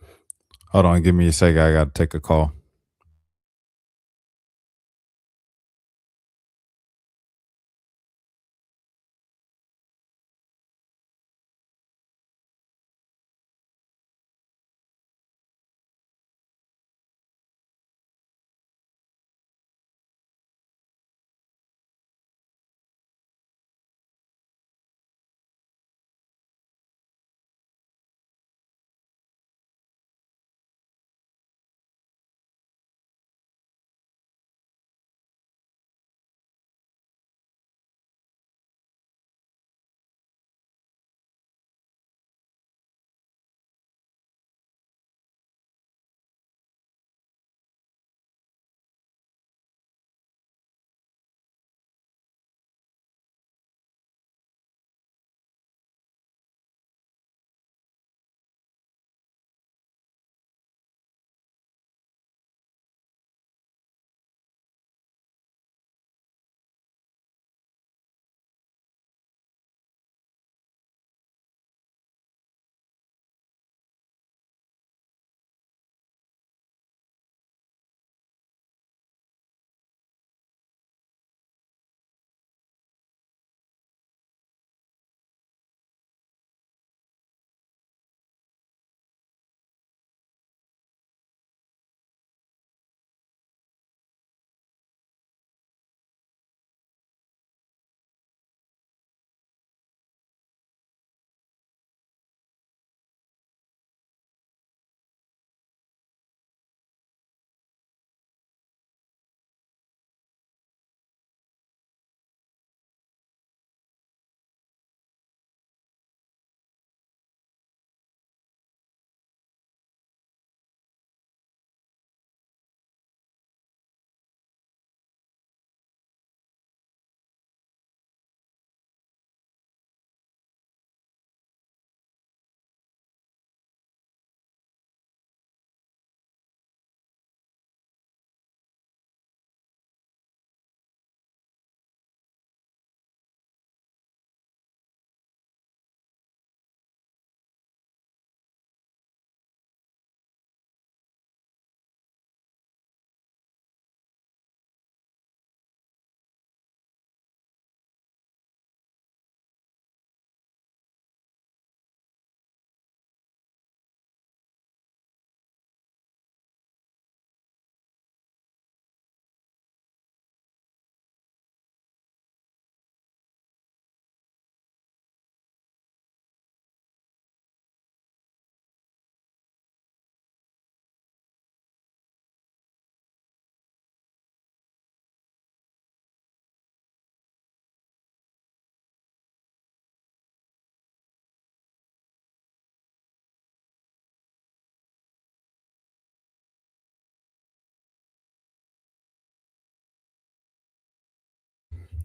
Hold on, give me a second. I got to take a call.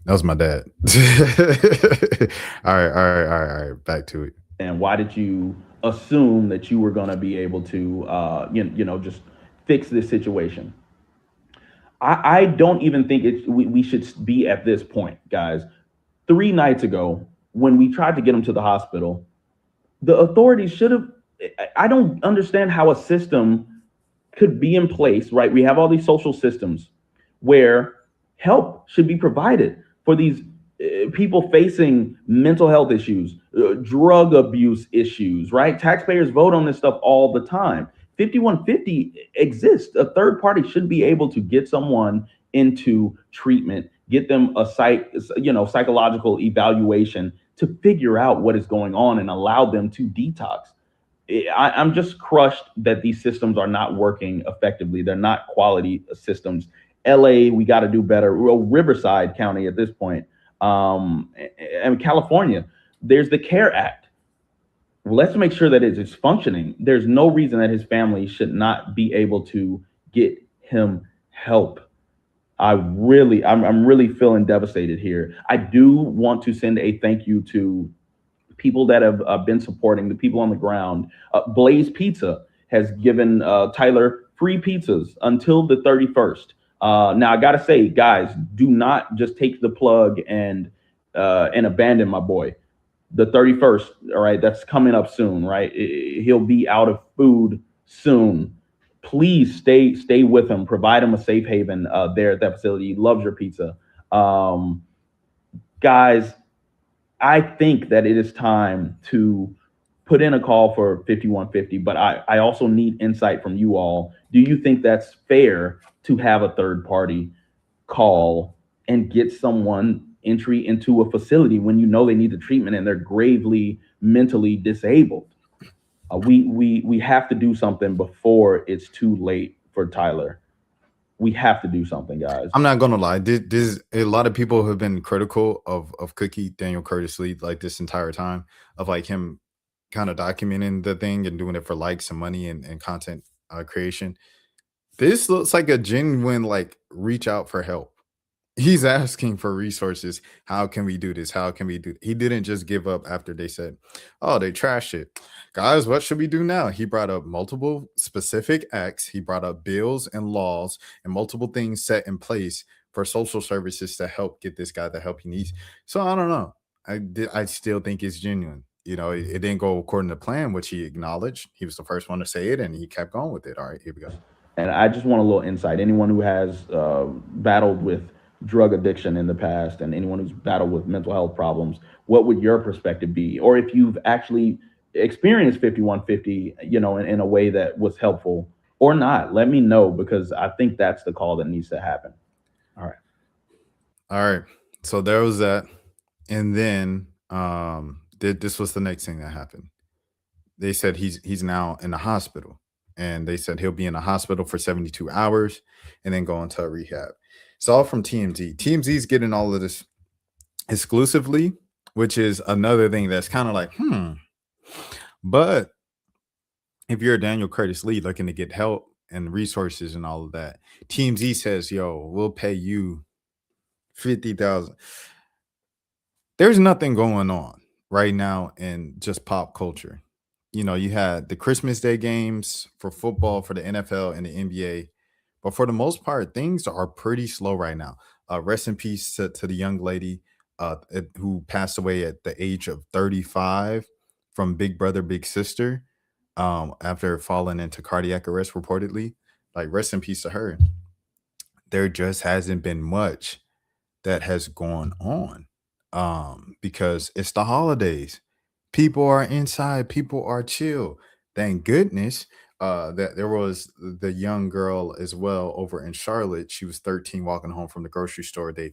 That was my dad. All right. Back to it. And why did you assume that you were going to be able to, just fix this situation? I don't even think we should be at this point, guys. 3 nights ago, when we tried to get him to the hospital, the authorities should have. I don't understand how a system could be in place, right? We have all these social systems where help should be provided for these people facing mental health issues, drug abuse issues, right? Taxpayers vote on this stuff all the time. 5150 exists. A third party should be able to get someone into treatment, get them a psychological evaluation to figure out what is going on and allow them to detox. I'm just crushed that these systems are not working effectively. They're not quality systems. LA, we got to do better. Well, Riverside County at this point, and California, there's the CARE Act. Let's make sure that it's functioning. There's no reason that his family should not be able to get him help. I'm really feeling devastated here. I do want to send a thank you to people that have been supporting, the people on the ground. Blaze Pizza has given Tyler free pizzas until the 31st. Now I gotta say, guys, do not just take the plug and abandon my boy. The 31st, all right, that's coming up soon, right? He'll be out of food soon. Please stay with him. Provide him a safe haven there at that facility. He loves your pizza. Guys, I think that it is time to put in a call for 5150, but I also need insight from you all. Do you think that's fair to have a third party call and get someone entry into a facility when you know they need the treatment and they're gravely mentally disabled? We have to do something before it's too late for Tyler. We have to do something, guys. I'm not gonna lie. There's a lot of people who have been critical of Cookie Daniel Curtis Lee like this entire time, of like him kind of documenting the thing and doing it for likes and money and content creation. This looks like a genuine like reach out for help. He's asking for resources. How can we do this? How can we do? He didn't just give up after they said, "Oh, they trashed it." Guys, what should we do now? He brought up multiple specific acts. He brought up bills and laws and multiple things set in place for social services to help get this guy the help he needs. So I don't know. I still think it's genuine. You know, it didn't go according to plan, which he acknowledged. He was the first one to say it, and he kept going with it. All right, here we go. And I just want a little insight. Anyone who has battled with drug addiction in the past and anyone who's battled with mental health problems, what would your perspective be? Or if you've actually experienced 5150, you know, in a way that was helpful or not, let me know, because I think that's the call that needs to happen. All right. So there was that. And then this was the next thing that happened. They said he's now in the hospital, and they said he'll be in the hospital for 72 hours and then go into a rehab. It's all from TMZ. TMZ's getting all of this exclusively, which is another thing that's kind of like, But if you're a Daniel Curtis Lee looking to get help and resources and all of that, TMZ says, yo, we'll pay you $50,000. There's nothing going on right now in just pop culture. You know, you had the Christmas Day games for football, for the NFL and the NBA. But for the most part, things are pretty slow right now. Rest in peace to the young lady who passed away at the age of 35 from Big Brother, Big Sister, after falling into cardiac arrest, reportedly. Like, rest in peace to her. There just hasn't been much that has gone on because it's the holidays. People are inside. People are chill. Thank goodness. That there was the young girl as well over in Charlotte. She was 13 walking home from the grocery store. They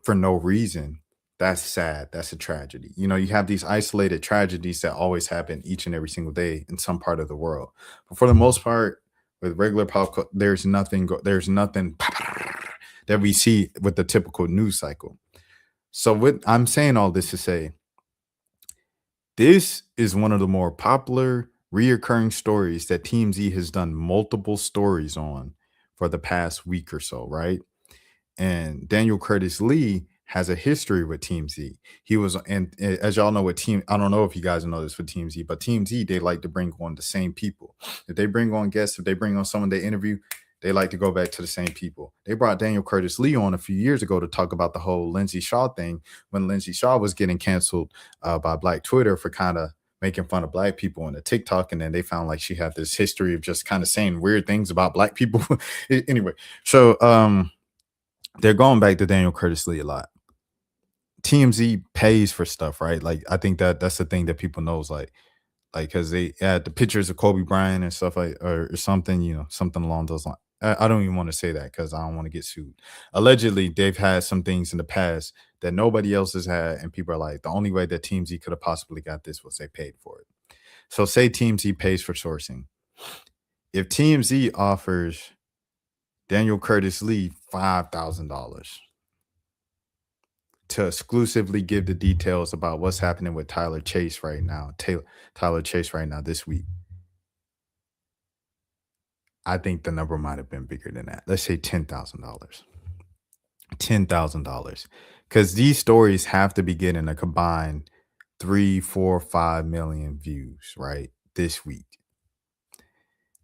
for no reason. That's sad. That's a tragedy. You know, you have these isolated tragedies that always happen each and every single day in some part of the world. But for the most part, with regular pop culture, there's nothing that we see with the typical news cycle. So what I'm saying all this to say, this is one of the more popular reoccurring stories that TMZ has done multiple stories on for the past week or so, right? And Daniel Curtis Lee has a history with TMZ. He was, and as y'all know, I don't know if you guys know this with TMZ, but TMZ, they like to bring on the same people. If they bring on guests, if they bring on someone they interview, They like to go back to the same people. They brought Daniel Curtis Lee on a few years ago to talk about the whole Lindsay Shaw thing when Lindsay Shaw was getting canceled by Black Twitter for kind of making fun of Black people on the TikTok. And then they found like she had this history of just kind of saying weird things about Black people. Anyway, so they're going back to Daniel Curtis Lee a lot. TMZ pays for stuff, right? Like, I think that's the thing that people knows, like because they had the pictures of Kobe Bryant and stuff like or something, something along those lines. I don't even want to say that because I don't want to get sued. Allegedly, they've had some things in the past that nobody else has had, and people are like, the only way that TMZ could have possibly got this was they paid for it. So say TMZ pays for sourcing. If TMZ offers Daniel Curtis Lee $5,000 to exclusively give the details about what's happening with Tyler Chase right now, this week, I think the number might have been bigger than that. Let's say $10,000. $10,000. Because these stories have to be getting a combined 3, 4, 5 million views, right? This week.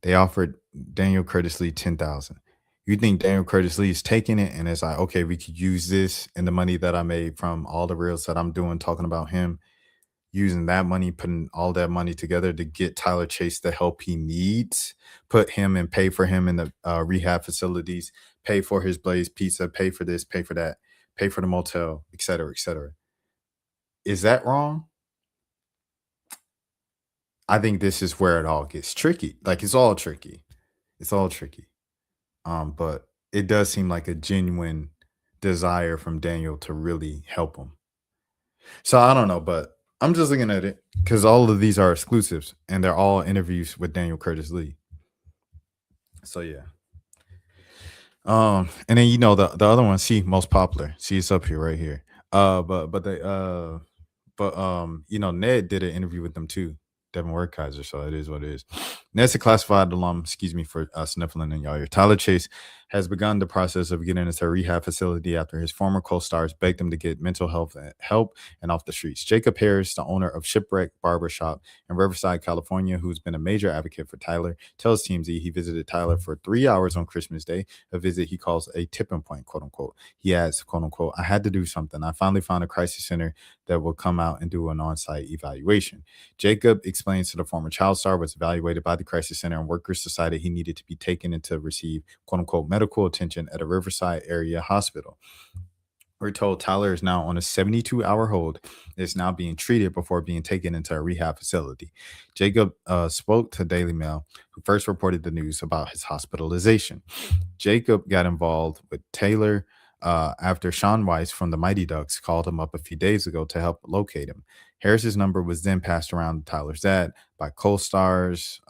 They offered Daniel Curtis Lee $10,000. You think Daniel Curtis Lee is taking it and it's like, okay, we could use this and the money that I made from all the reels that I'm doing, talking about him, using that money, putting all that money together to get Tyler Chase the help he needs, put him and pay for him in the rehab facilities, pay for his Blaze Pizza, pay for this, pay for that, pay for the motel, et cetera, et cetera. Is that wrong? I think this is where it all gets tricky. Like, it's all tricky. It's all tricky. But it does seem like a genuine desire from Daniel to really help him. So I don't know, but I'm just looking at it because all of these are exclusives and they're all interviews with Daniel Curtis Lee. So yeah. And then the other one, most popular. See, it's up here right here. Ned did an interview with them too. Devin Wertheiser, so it is what it is. Ned's a classified alum, excuse me for sniffling in y'all ear. Tyler Chase has begun the process of getting into a rehab facility after his former co-stars begged him to get mental health help and off the streets. Jacob Harris, the owner of Shipwreck Barbershop in Riverside, California, who's been a major advocate for Tyler, tells TMZ he visited Tyler for 3 hours on Christmas Day, a visit he calls a tipping point, quote unquote. He adds, quote unquote, I had to do something. I finally found a crisis center that will come out and do an on-site evaluation. Jacob explains to the former child star was evaluated by the crisis center and workers decided he needed to be taken in to receive, quote unquote, medical attention at a Riverside area hospital. We're told Tyler is now on a 72-hour hold. Is now being treated before being taken into a rehab facility. Jacob spoke to Daily Mail, who first reported the news about his hospitalization. Jacob got involved with Taylor after Sean Weiss from the Mighty Ducks called him up a few days ago to help locate him. Harris's number was then passed around to Tyler's dad by co-stars,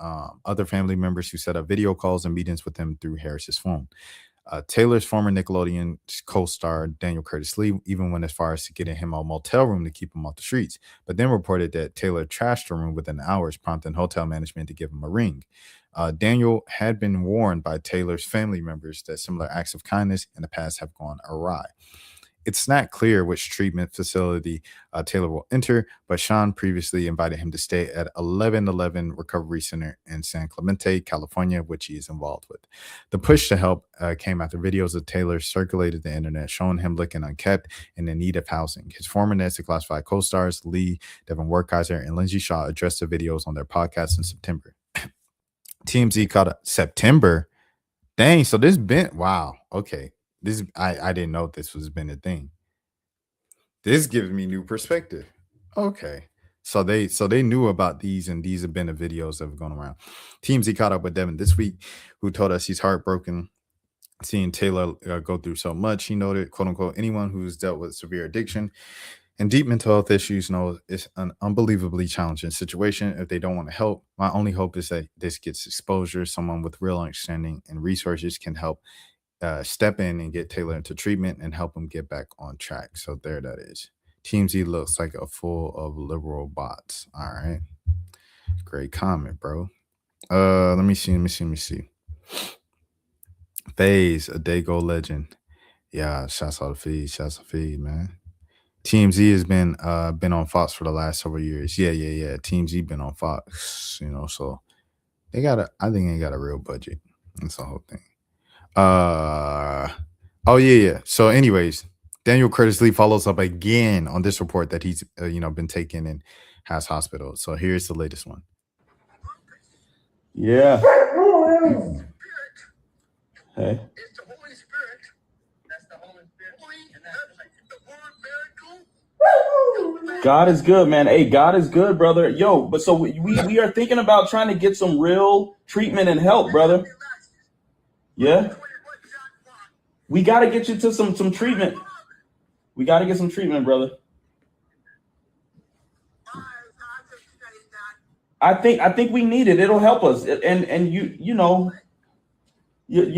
other family members who set up video calls and meetings with him through Harris's phone. Taylor's former Nickelodeon co-star Daniel Curtis Lee even went as far as to getting him a motel room to keep him off the streets, but then reported that Taylor trashed the room within hours, prompting hotel management to give him a ring. Daniel had been warned by Taylor's family members that similar acts of kindness in the past have gone awry. It's not clear which treatment facility Taylor will enter, but Sean previously invited him to stay at 1111 Recovery Center in San Clemente, California, which he is involved with. The push to help came after videos of Taylor circulated the internet showing him looking unkept and in need of housing. His former Nancy Classified co-stars Lee, Devin Wertheiser, and Lindsay Shaw addressed the videos on their podcast in September. TMZ caught up September. Dang, so this been wow. Okay. This I didn't know this was been a thing. This gives me new perspective. Okay. So they knew about these, and these have been the videos that have gone around. TMZ caught up with Devin this week, who told us he's heartbroken seeing Taylor go through so much. He noted, quote unquote, anyone who's dealt with severe addiction and deep mental health issues knows it's an unbelievably challenging situation. If they don't want to help, my only hope is that this gets exposure. Someone with real understanding and resources can help step in and get Taylor into treatment and help him get back on track. So there that is. TMZ looks like a full of liberal bots. All right. Great comment, bro. Let me see. FaZe, a Dago legend. Yeah, shouts out to FaZe, man. TMZ has been on Fox for the last several years. Yeah. TMZ been on Fox, so I think they got a real budget. That's the whole thing. Oh yeah. So, anyways, Daniel Curtis Lee follows up again on this report that he's been taken and has hospital. So here's the latest one. Yeah. Hey. God is good, man. Hey, God is good, brother. Yo, but so we are thinking about trying to get some real treatment and help, brother. Yeah. We got to get you to some treatment. We got to get some treatment, brother. I think we need it. It'll help us. And you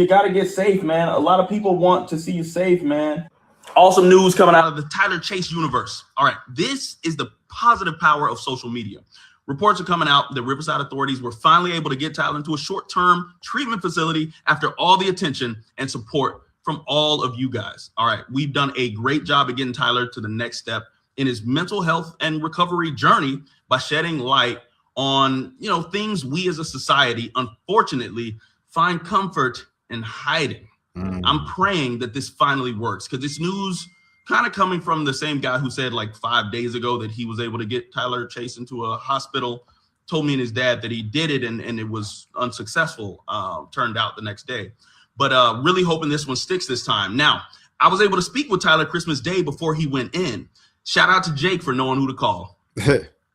got to get safe, man. A lot of people want to see you safe, man. Awesome news coming out of the Tyler Chase universe. All right, this is the positive power of social media. Reports are coming out that Riverside authorities were finally able to get Tyler into a short-term treatment facility after all the attention and support from all of you guys. All right, we've done a great job of getting Tyler to the next step in his mental health and recovery journey by shedding light on, things we as a society, unfortunately, find comfort in hiding. I'm praying that this finally works, because this news kind of coming from the same guy who said like 5 days ago that he was able to get Tyler Chase into a hospital, told me and his dad that he did it and it was unsuccessful, turned out the next day. But really hoping this one sticks this time. Now, I was able to speak with Tyler Christmas Day before he went in. Shout out to Jake for knowing who to call.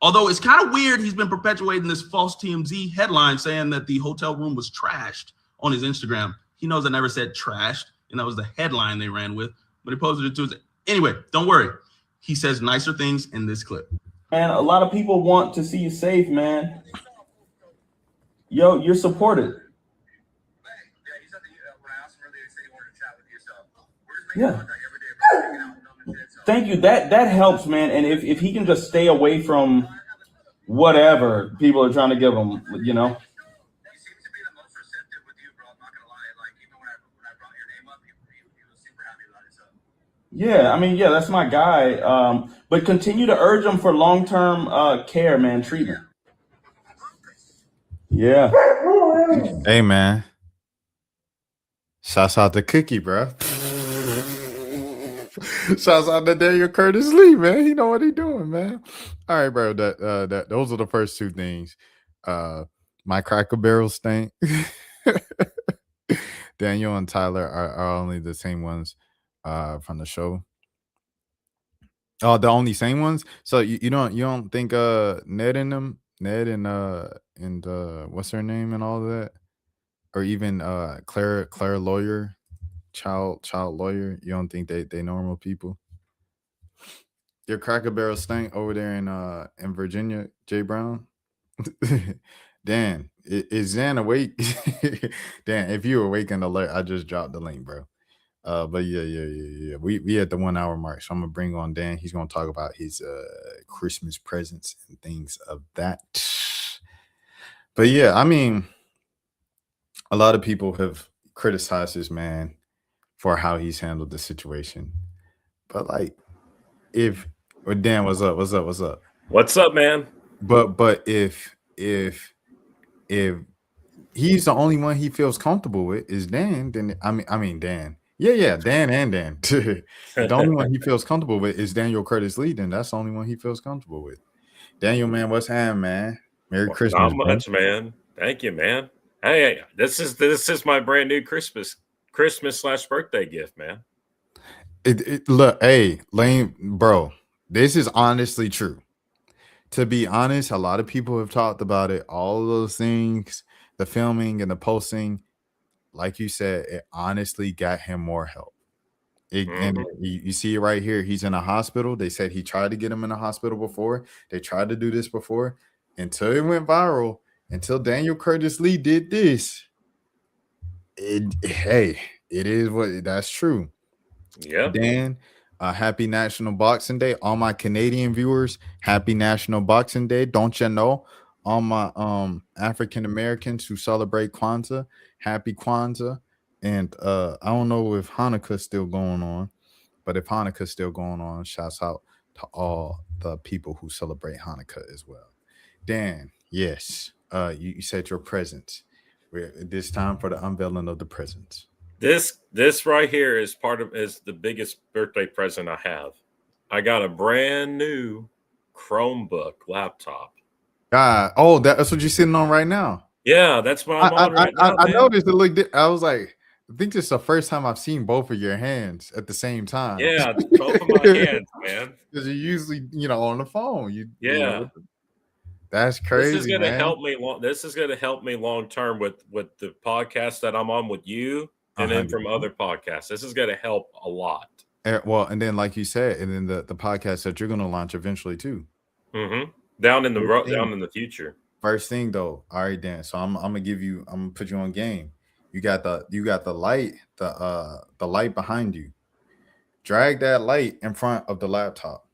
Although it's kind of weird, he's been perpetuating this false TMZ headline saying that the hotel room was trashed on his Instagram. He knows I never said trashed, and that was the headline they ran with, but he posted it to his. Anyway, don't worry. He says nicer things in this clip. Man, a lot of people want to see you safe, man. Yo, you're supported. Yeah. Thank you. That helps, man. And if he can just stay away from whatever people are trying to give him, Yeah, I mean, yeah, that's my guy. But continue to urge him for long-term care, man, treatment. Yeah. Hey, man. Shouts out to Cookie, bro. Shouts out to Daniel Curtis Lee, man. He know what he doing, man. All right, bro. Those are the first two things. My Cracker Barrel stink. Daniel and Tyler are only the same ones from the show. Oh, the only same ones. So you don't think Ned and what's her name and all that, or even Claire Lawyer, child lawyer. You don't think they normal people? Your Cracker Barrel stink over there in Virginia, Jay Brown. Dan, is Dan awake? Dan, if you awake and alert, I just dropped the link, bro. But yeah. We at the 1 hour mark, so I'm gonna bring on Dan. He's gonna talk about his Christmas presents and things of that. But yeah, I mean, a lot of people have criticized this man for how he's handled the situation. But like, Dan, what's up? What's up, man? But if he's the only one he feels comfortable with is Dan, then I mean Dan. Yeah, Dan and Dan. The only one he feels comfortable with is Daniel Curtis Lee, then that's the only one he feels comfortable with. Daniel, man, what's happening, man? Merry Christmas. Not much, man. Thank you, man. Hey, this is my brand new Christmas/birthday gift, man. Look, hey, Lane, bro, this is honestly true. To be honest, a lot of people have talked about it, all of those things, the filming and the posting. Like you said, it honestly got him more help. And you see it right here. He's in a hospital. They said he tried to get him in a hospital before. They tried to do this before until it went viral, until Daniel Curtis Lee did this. Hey, it is what that's true. Yeah. Dan, happy National Boxing Day. All my Canadian viewers, happy National Boxing Day. Don't you know? All my African Americans who celebrate Kwanzaa, happy Kwanzaa. And I don't know if Hanukkah's still going on, but if Hanukkah's still going on, shouts out to all the people who celebrate Hanukkah as well. Dan, yes, you said your presents. This time for the unveiling of the presents. This right here is the biggest birthday present I have. I got a brand new Chromebook laptop. Oh, that's what you're sitting on right now. Yeah, that's what I'm on right now. I noticed it looked. I was like, I think this is the first time I've seen both of your hands at the same time. Yeah, both of my hands, man. Because you're usually, on the phone. Yeah. That's crazy. This is going to man. help me. This is going to help me long term with the podcast that I'm on with you, and then from other podcasts. This is going to help a lot. And then like you said, and then the podcast that you're going to launch eventually too. Mm-hmm. Down in the future. First thing though, all right, Dan. So I'm gonna put you on game. You got the light, the light behind you. Drag that light in front of the laptop.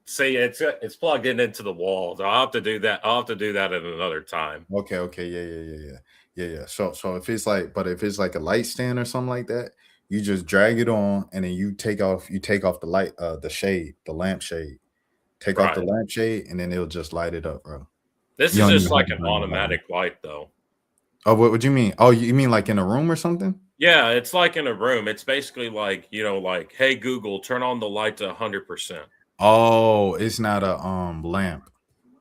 See, it's plugged into the wall. So I'll have to do that. I'll have to do that at another time. Okay. Yeah. So if it's like a light stand or something like that, you just drag it on, and then you take off the light, the lamp shade. Take off the lampshade, and then it'll just light it up, bro. This is just like an automatic light, though. Oh, what do you mean? Oh, you mean like in a room or something? Yeah, it's like in a room. It's basically like, like, hey, Google, turn on the light to 100%. Oh, it's not a lamp.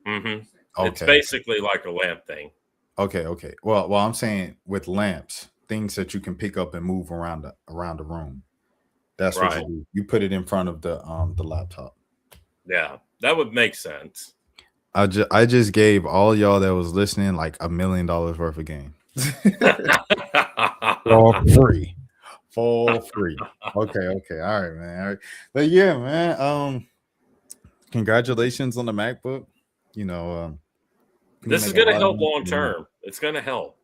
Mm-hmm. Okay. It's basically like a lamp thing. Okay. Well, I'm saying with lamps, things that you can pick up and move around the room. That's what you do. You put it in front of the laptop. Yeah, that would make sense. I just gave all y'all that was listening like $1 million worth of game. For free. Okay. All right, man. All right. But yeah, man. Congratulations on the MacBook. This is gonna help long term. It's gonna help.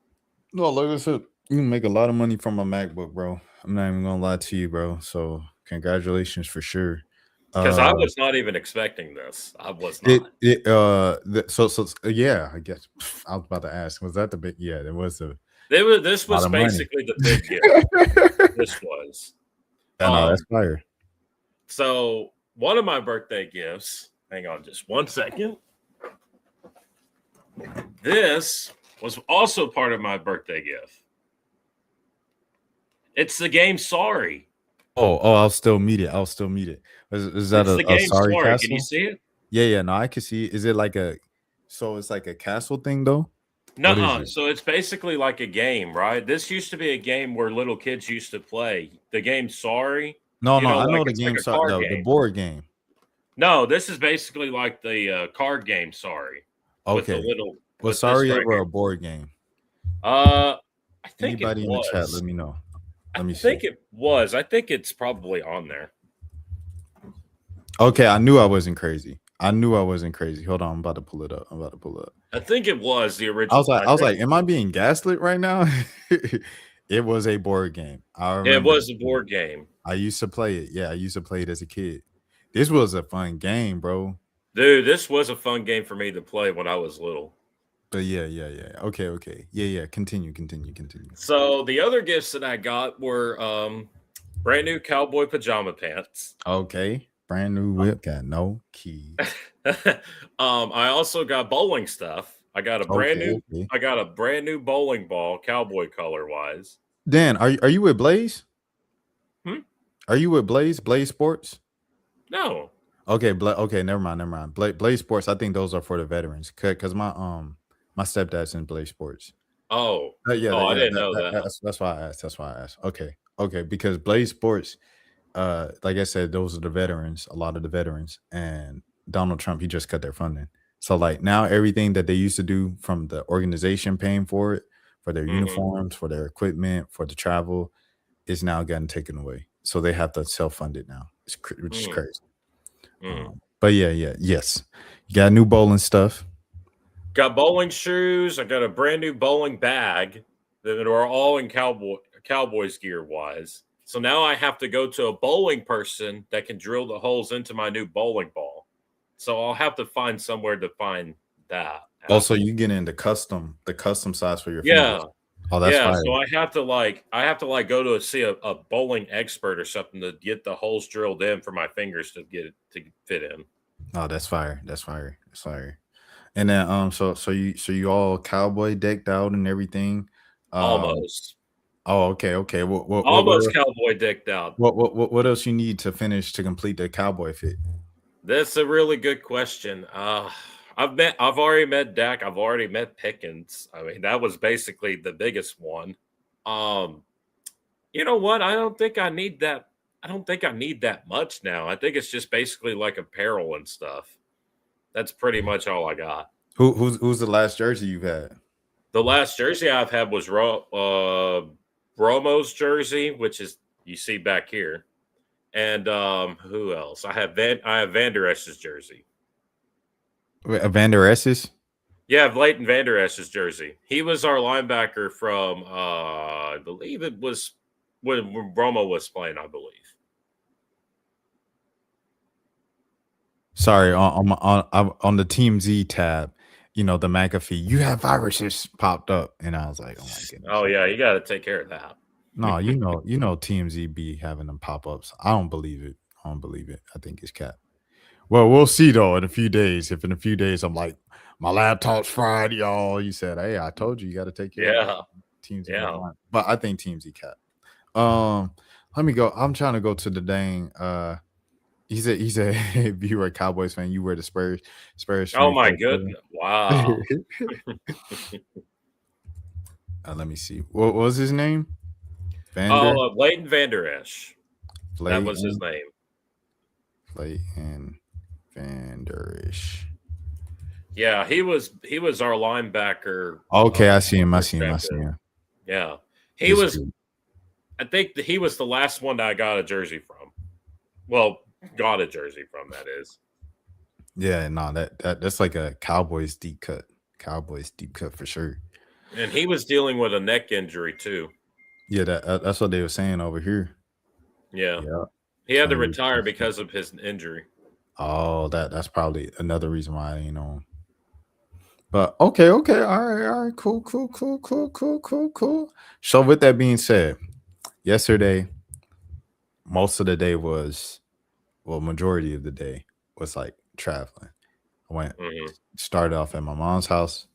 No, like I said, you can make a lot of money from a MacBook, bro. I'm not even gonna lie to you, bro. So congratulations for sure. Because I was not even expecting this. I was not. So yeah, I guess I was about to ask. Was that the big? Yeah, there was a. This was basically the big gift. This was. I know, that's fire. So one of my birthday gifts. Hang on, just 1 second. This was also part of my birthday gift. It's the game Sorry. Oh, I'll still meet it. Is that a Sorry castle? Can you see it? Yeah. No, I can see it. Is it like it's like a castle thing though? No, so it's basically like a game, right? This used to be a game where little kids used to play. The game Sorry. No, I know the game. The board game. No, this is basically like the card game Sorry. Okay. Was Sorry ever a board game? I think anybody in the chat, let me know. I think it was. I think it's probably on there. Okay, I knew I wasn't crazy. Hold on, I'm about to pull it up. I think it was the original. I was like, am I being gaslit right now? It was a board game. It was a board game. I used to play it. Yeah, I used to play it as a kid. This was a fun game, bro. Dude, this was a fun game for me to play when I was little. But yeah. Okay. Yeah. Continue. So the other gifts that I got were brand new cowboy pajama pants. Okay. Brand new whip, got no key. I also got bowling stuff. I got a brand new bowling ball, cowboy color wise. Dan, are you with Blaze? Are you with Blaze Sports? No. Okay, never mind. Blaze Sports, I think those are for the veterans. Cause my stepdad's in Blaze Sports. Oh, I didn't know that. That's why I asked. Okay, because Blaze Sports, like I said, those are the veterans, a lot of the veterans, and Donald Trump, he just cut their funding. So like now everything that they used to do from the organization paying for it, for their uniforms, for their equipment, for the travel, is now getting taken away. So they have to self-fund it now, which is crazy. But yes. You got new bowling stuff. Got bowling shoes. I got a brand new bowling bag that are all in Cowboys gear wise. So now I have to go to a bowling person that can drill the holes into my new bowling ball. So I'll have to find somewhere to find that. Also, you get into the custom size for your fingers. Oh, that's fire. So I have to go to see a bowling expert or something to get the holes drilled in for my fingers to get it to fit in. Oh, that's fire. And then so you all cowboy decked out and everything. Almost. Oh, okay, okay. Almost cowboy dicked out. What else you need to finish to complete the cowboy fit? That's a really good question. I've already met Dak. I've already met Pickens. I mean, that was basically the biggest one. You know what? I don't think I need that. I don't think I need that much now. I think it's just basically like apparel and stuff. That's pretty much all I got. Who's the last jersey you've had? The last jersey I've had was Romo's jersey, which is you see back here. And who else? I have Van Der Esch's jersey. Van Der Esch's? Yeah, Leighton Van Der Esch's jersey. He was our linebacker from I believe it was when Romo was playing, I believe. Sorry, on the Team Z tab, the McAfee, you have viruses popped up, and I was like, oh my goodness. Oh yeah, you got to take care of that. No, you know, TMZ be having them pop ups. I don't believe it. I think it's cap. Well, we'll see though in a few days. If in a few days I'm like, my laptop's fried, y'all. You said, hey, I told you got to take care of TMZ. Yeah. But I think TMZ cap. Let me go. I'm trying to go to the dang. He said, if you were a Cowboys fan, you were the Spurs. Oh my goodness! Wow. Let me see. What was his name? Leighton Van Der Esch. That was his name. Leighton Van Der Esch. Yeah, he was our linebacker. Okay, I see him. Yeah, he was. Good. I think that he was the last one that I got a jersey from. Well, got a jersey from, that is. Yeah, no, that's like a Cowboys deep cut. Cowboys deep cut for sure. And he was dealing with a neck injury too. Yeah, that's what they were saying over here. Yeah. He had to retire because of his injury. Oh, that's probably another reason why, But okay, all right, cool. So with that being said, yesterday, most of the day majority of the day was like traveling. I started off at my mom's house,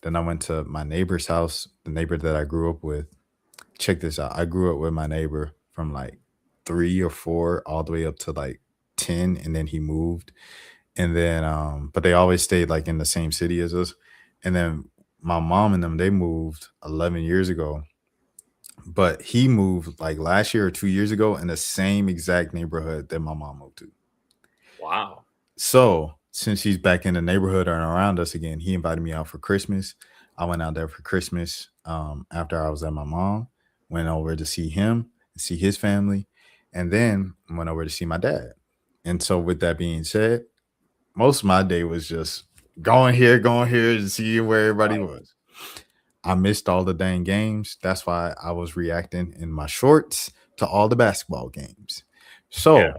then I went to my neighbor's house, the neighbor that I grew up with. Check this out. I grew up with my neighbor from like 3 or 4 all the way up to like 10, and then he moved. And then but they always stayed like in the same city as us. And then my mom and them, they moved 11 years ago. But he moved like last year or 2 years ago in the same exact neighborhood that my mom moved to. Wow. So since he's back in the neighborhood and around us again, he invited me out for Christmas. I went out there for Christmas after I was at my mom. Went over to see him, see his family, and then went over to see my dad. And so with that being said, most of my day was just going here and seeing where everybody was. I missed all the dang games. That's why I was reacting in my shorts to all the basketball games. So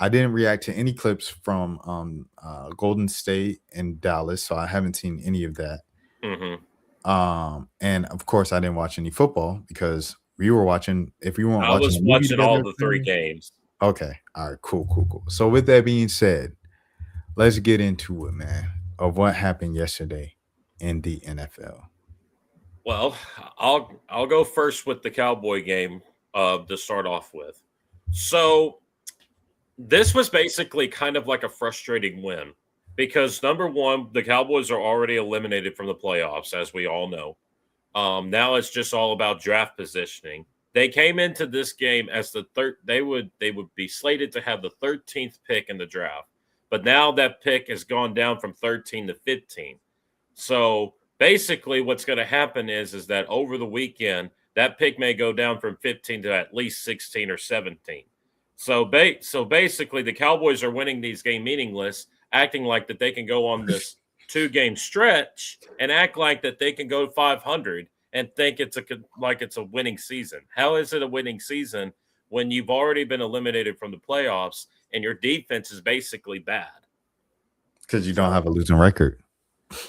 I didn't react to any clips from Golden State and Dallas, so I haven't seen any of that. And of course, I didn't watch any football because we were watching. If we weren't watching, I was watching all the 3 games. Okay, all right, cool. So with that being said, let's get into it, man, of what happened yesterday in the NFL. Well, I'll go first with the Cowboy game to start off with. So this was basically kind of like a frustrating win because number one, the Cowboys are already eliminated from the playoffs, as we all know. Now it's just all about draft positioning. They came into this game as the third. They would be slated to have the 13th pick in the draft, but now that pick has gone down from 13 to 15. So basically, what's going to happen is that over the weekend, that pick may go down from 15 to at least 16 or 17. So basically, the Cowboys are winning these games meaningless, acting like that they can go on this 2-game stretch and act like that they can go 500 and think it's a winning season. How is it a winning season when you've already been eliminated from the playoffs and your defense is basically bad? Because you don't have a losing record.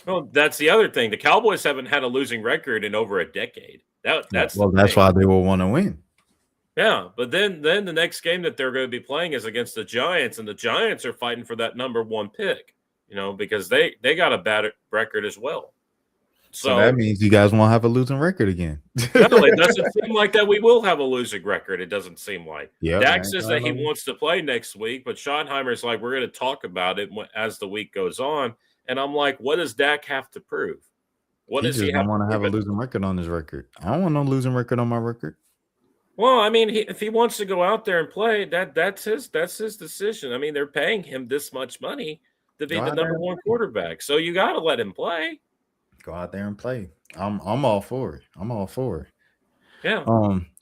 Well, that's the other thing. The Cowboys haven't had a losing record in over a decade. That's why they will want to win. Yeah, but then the next game that they're going to be playing is against the Giants, and the Giants are fighting for that number 1 pick, because they got a bad record as well. So that means you guys won't have a losing record again. No, it doesn't seem like that we will have a losing record. It doesn't seem like. Yeah, Dak says that he wants to play next week, but Schottenheimer's like, we're going to talk about it as the week goes on. And I'm like, what does Dak have to prove? What does he don't want to have a losing record on his record. I don't want no losing record on my record. Well, I mean, if he wants to go out there and play, that's his decision. I mean, they're paying him this much money to be the number one quarterback, so you got to let him play. Go out there and play. I'm all for it. I'm all for it. Yeah.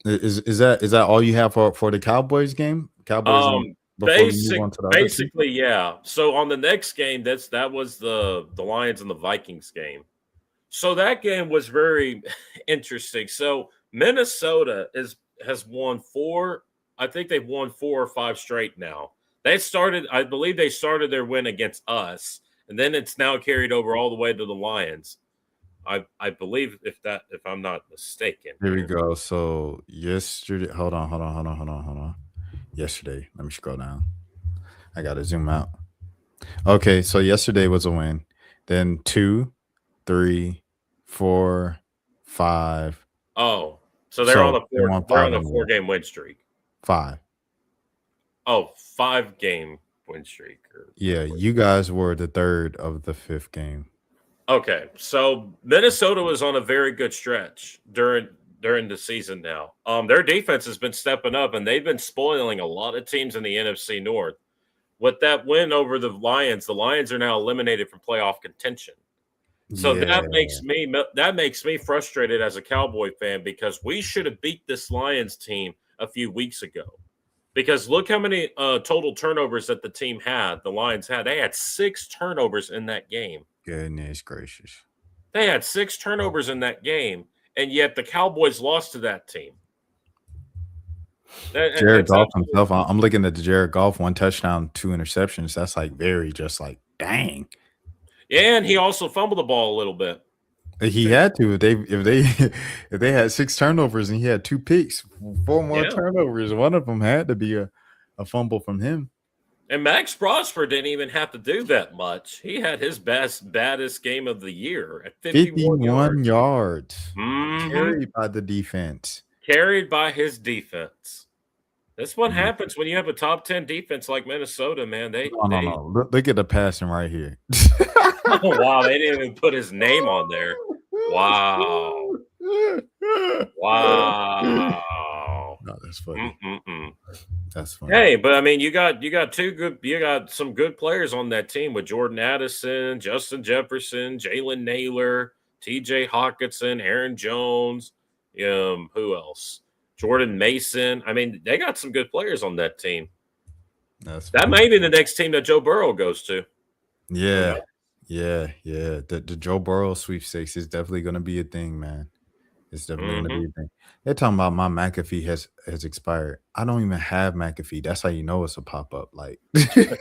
Is that all you have for the Cowboys game? Cowboys. Basically, yeah. So on the next game, that was the Lions and the Vikings game. So that game was very interesting. So Minnesota has won 4. I think they've won 4 or 5 straight now. I believe they started their win against us, and then it's now carried over all the way to the Lions. I believe if I'm not mistaken. Here we go. So yesterday, hold on. Yesterday, let me scroll down. I gotta zoom out. Okay, so yesterday was a win. Then 2, 3, 4, 5. Oh, so they're on a 4-game win streak. 5. Oh, 5-game win streak. Yeah, you guys were the third of the 5th game. Okay, so Minnesota was on a very good stretch during the season now. Their defense has been stepping up, and they've been spoiling a lot of teams in the NFC North. With that win over the Lions are now eliminated from playoff contention. So that makes me frustrated as a Cowboy fan because we should have beat this Lions team a few weeks ago. Because look how many total turnovers that the Lions had. They had 6 turnovers in that game. Goodness gracious. They had 6 turnovers in that game, and yet the Cowboys lost to that team. Jared Goff himself, I'm looking at the Jared Goff 1 touchdown, 2 interceptions. That's like very just like, dang. Yeah, and he also fumbled the ball a little bit. He had to. If they had 6 turnovers and he had 2 picks, 4 more turnovers, one of them had to be a fumble from him. And Max Prosper didn't even have to do that much. He had his baddest game of the year at 51 yards. Mm-hmm. Carried by the defense. Carried by his defense. That's what happens when you have a top 10 defense like Minnesota, man. No. Look at the passing right here. Oh, wow. They didn't even put his name on there. Wow. No, that's funny. That's funny. Hey, but I mean, you got some good players on that team with Jordan Addison, Justin Jefferson, Jalen Naylor, TJ Hawkinson, Aaron Jones. Who else? Jordan Mason. I mean, they got some good players on that team. That may be the next team that Joe Burrow goes to. Yeah. The Joe Burrow sweepstakes is definitely going to be a thing, man. It's definitely going to be a thing. They're talking about my McAfee has expired. I don't even have McAfee. That's how you know it's a pop-up. Like, you know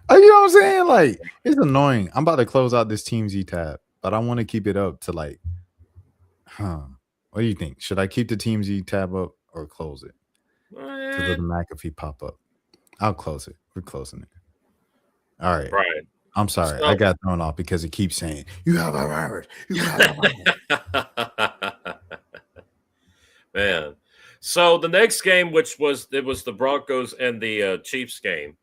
what I'm saying? Like, it's annoying. I'm about to close out this TeamZ tab, but I want to keep it up to like, what do you think? Should I keep the TeamZ tab up or close it? To the McAfee pop up. I'll close it. We're closing it. All right. Right. I'm sorry. I got thrown off because it keeps saying, you have a virus. You have a virus. Man. So the next game, which was the Broncos and the Chiefs game.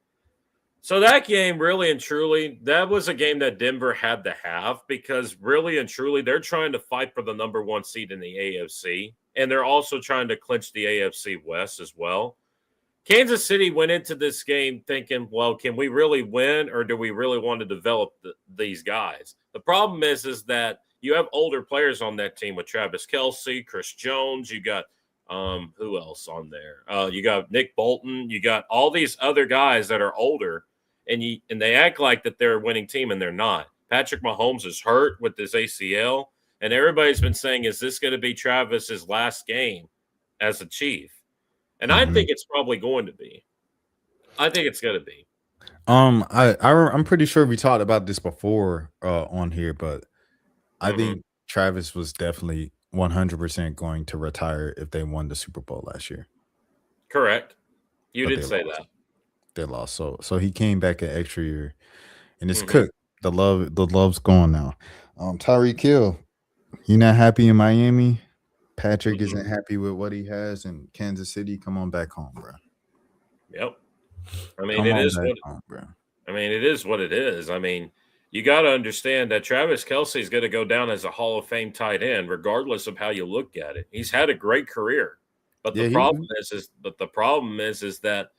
So that game, really and truly, that was a game that Denver had to have because really and truly, they're trying to fight for the number 1 seed in the AFC. And they're also trying to clinch the AFC West as well. Kansas City went into this game thinking, well, can we really win or do we really want to develop these guys? The problem is that you have older players on that team with Travis Kelce, Chris Jones. You got who else on there? You got Nick Bolton. You got all these other guys that are older, and they act like that they're a winning team, and they're not. Patrick Mahomes is hurt with his ACL, and everybody's been saying, is this going to be Travis's last game as a Chief? And I think it's probably going to be. I think it's going to be. I'm pretty sure we talked about this before on here, but I think Travis was definitely 100% going to retire if they won the Super Bowl last year. Correct. You did say that. They lost, so he came back an extra year, and it's cooked. The love's gone now. Tyreek Hill, You're not happy in Miami. Patrick isn't happy with what he has in Kansas City. Come on back home, bro. Yep. I mean, Come it on is back what home, bro. I mean, it is what it is. I mean, you got to understand that Travis Kelce is going to go down as a Hall of Fame tight end, regardless of how you look at it. He's had a great career, but Yeah, the problem is that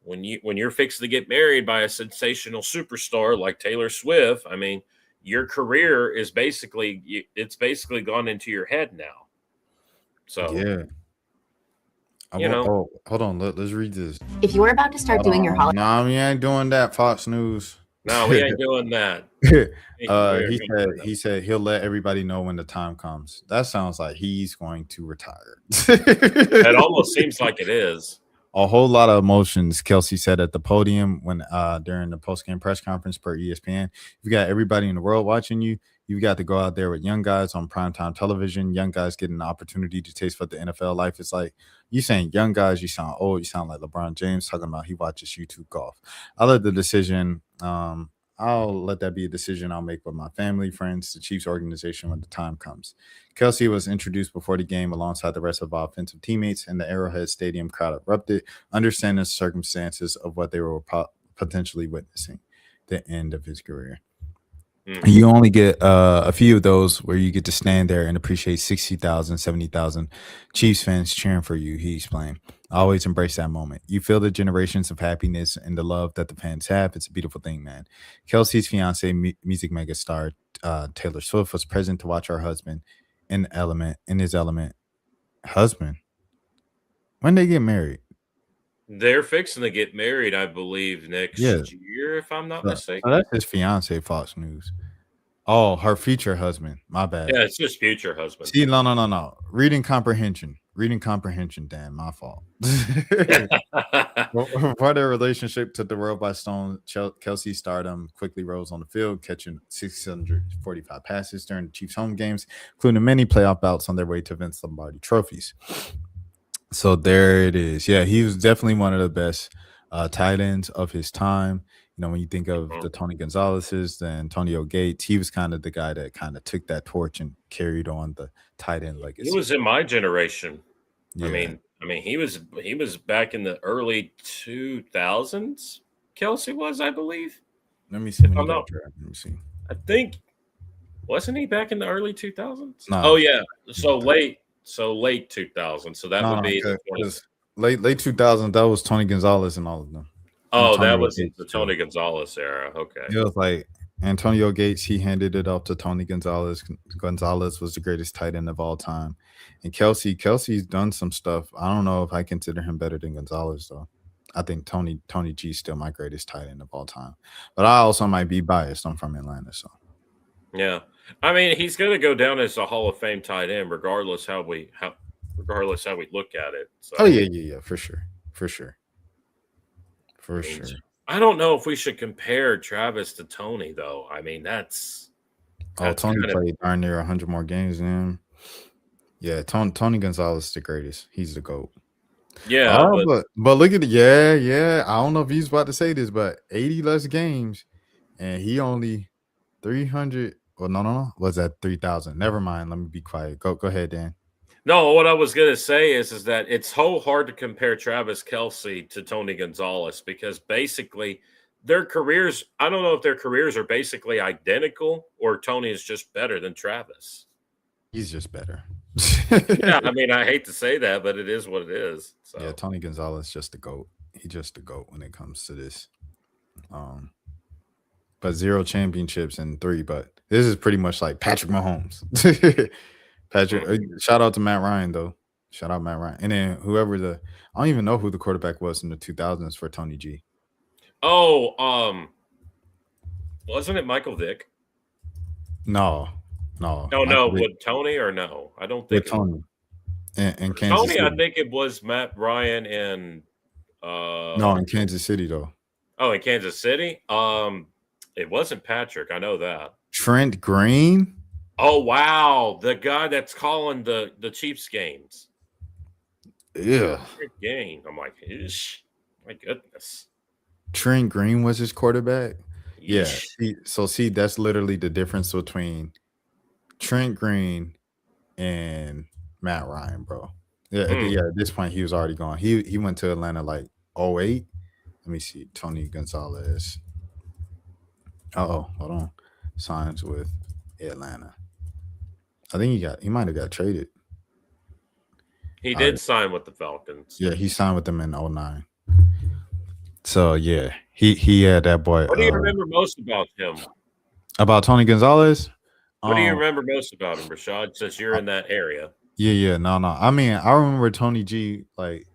when you're fixing to get married by a sensational superstar like Taylor Swift, I mean, your career is basically gone into your head now. So yeah. Oh, hold on. Let's read this. If you're about to start doing your holiday, Nah, we ain't doing that. Fox News. no, we ain't doing that. He said he'll let everybody know when the time comes. That sounds like he's going to retire. It almost seems like it is. A whole lot of emotions, Kelce said at the podium when during the post-game press conference per ESPN. You got everybody in the world watching you. You got to go out there with young guys on primetime television, young guys getting the opportunity to taste what the NFL life is like. You saying young guys, you sound old. You sound like LeBron James talking about he watches YouTube golf. I'll let that be a decision I'll make with my family, friends, the Chiefs organization when the time comes. Kelce was introduced before the game alongside the rest of our offensive teammates, and the Arrowhead Stadium crowd erupted, understanding the circumstances of what they were potentially witnessing, the end of his career. You only get a few of those where you get to stand there and appreciate 60,000, 70,000 Chiefs fans cheering for you, he explained. I always embrace that moment. You feel the generations of happiness and the love that the fans have. It's a beautiful thing, man. Kelce's fiance, music megastar Taylor Swift, was present to watch her husband in his element. Husband? When they get married? They're fixing to get married, I believe, next year, if I'm not mistaken. So that's his fiance, Fox News. Oh, her future husband. My bad. Yeah, it's just future husband. See, no. Reading comprehension, Dan. My fault. For their relationship to the world by stone, Kelce's stardom quickly rose on the field, catching 645 passes during the Chiefs' home games, including many playoff bouts on their way to Vince Lombardi trophies. So there it is. Yeah, he was definitely one of the best tight ends of his time. You know, when you think of the Tony Gonzalez's, the Antonio Gates, he was kind of the guy that kind of took that torch and carried on the tight end legacy. He was in my generation. Yeah. I mean, he was back in the early 2000s. Kelce was, I believe. Let me see. Let me see. I think wasn't he back in the early 2000s? No. Oh yeah. So late 2000. So that would be late 2000. That was Tony Gonzalez and all of them. Oh, Antonio that was Gates, the Tony Gonzalez era. Okay. It was like Antonio Gates. He handed it off to Tony Gonzalez. Gonzalez was the greatest tight end of all time. And Kelce's done some stuff. I don't know if I consider him better than Gonzalez, though. I think Tony G is still my greatest tight end of all time. But I also might be biased. I'm from Atlanta, so. Yeah. I mean, he's going to go down as a Hall of Fame tight end, regardless how we look at it. So. Oh yeah, for sure. I don't know if we should compare Travis to Tony, though. I mean, that's Tony played darn near 100 more games than him. Yeah, Tony Gonzalez is the greatest. He's the GOAT. Yeah, but look at it. Yeah. I don't know if he's about to say this, but 80 less games, and he only 300. Well, no. Was that 3,000? Never mind. Let me be quiet. Go ahead, Dan. No, what I was going to say is that it's so hard to compare Travis Kelce to Tony Gonzalez because basically their careers, I don't know if their careers are basically identical or Tony is just better than Travis. He's just better. Yeah, I mean, I hate to say that, but it is what it is. So. Yeah, Tony Gonzalez is just the GOAT. He's just the GOAT when it comes to this. But 0 championships and 3, but this is pretty much like Patrick Mahomes. Shout out to Matt Ryan, though. Shout out Matt Ryan. And then I don't even know who the quarterback was in the 2000s for Tony G. Oh, wasn't it Michael Vick? No. Would Tony or no? I don't think Tony. And Kansas Tony, City. I think it was Matt Ryan and no, in Kansas City though. Oh, in Kansas City? It wasn't Patrick. I know that. Trent Green? Oh wow, the guy that's calling the Chiefs games. Yeah. Game. I'm like, eesh, my goodness. Trent Green was his quarterback. Eesh. Yeah. See, that's literally the difference between Trent Green, and Matt Ryan, bro. Yeah, at this point, he was already gone. He went to Atlanta like 08. Let me see. Tony Gonzalez. Hold on. Signs with Atlanta. I think he might have got traded. He did sign with the Falcons. Yeah, he signed with them in 09. So yeah, he had that boy. What do you remember most about him? About Tony Gonzalez? What do you remember most about him, Rashad? Since you're in that area. Yeah, no. I mean, I remember Tony G like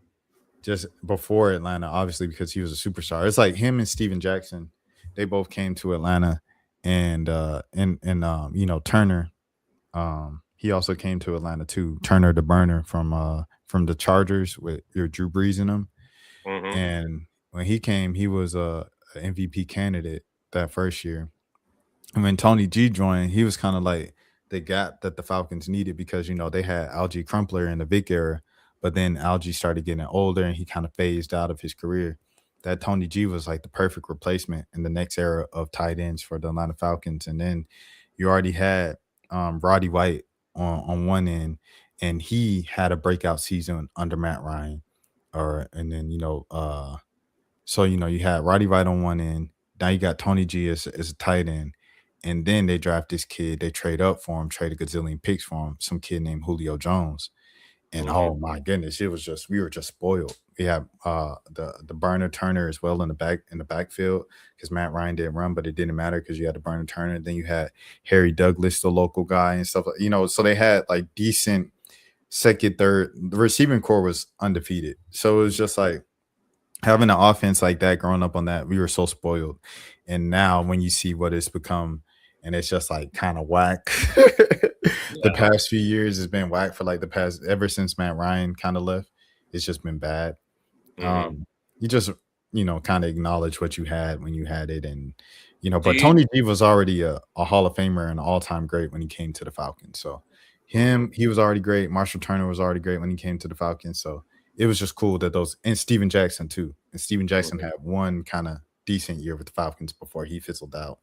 just before Atlanta, obviously because he was a superstar. It's like him and Steven Jackson. They both came to Atlanta, and Turner. He also came to Atlanta too. Turner the Burner from the Chargers with your Drew Brees in them. Mm-hmm. And when he came, he was a MVP candidate that first year. And when Tony G joined, he was kind of like the gap that the Falcons needed because they had Algie Crumpler in the Vic era, but then Algie started getting older and he kind of phased out of his career. That Tony G was like the perfect replacement in the next era of tight ends for the Atlanta Falcons. And then you already had Roddy White on one end, and he had a breakout season under Matt Ryan. So you had Roddy White on one end. Now you got Tony G as a tight end, and then they draft this kid. They trade up for him, trade a gazillion picks for him. Some kid named Julio Jones, and oh my goodness, we were just spoiled. We have the Burner Turner as well in the backfield because Matt Ryan didn't run, but it didn't matter because you had the Burner Turner. Then you had Harry Douglas, the local guy, and stuff. So they had like decent second, third. The receiving core was undefeated, so it was just like having an offense like that. Growing up on that, we were so spoiled. And now when you see what it's become, and it's just like kind of whack. The past few years has been whack for like ever since Matt Ryan kind of left. It's just been bad. You just kind of acknowledge what you had when you had it, and but Tony G was already a Hall of Famer and an all-time great when he came to the Falcons. So he was already great. Marshall Turner was already great when he came to the Falcons. So it was just cool that and Steven Jackson too. And Steven Jackson had one kind of decent year with the Falcons before he fizzled out.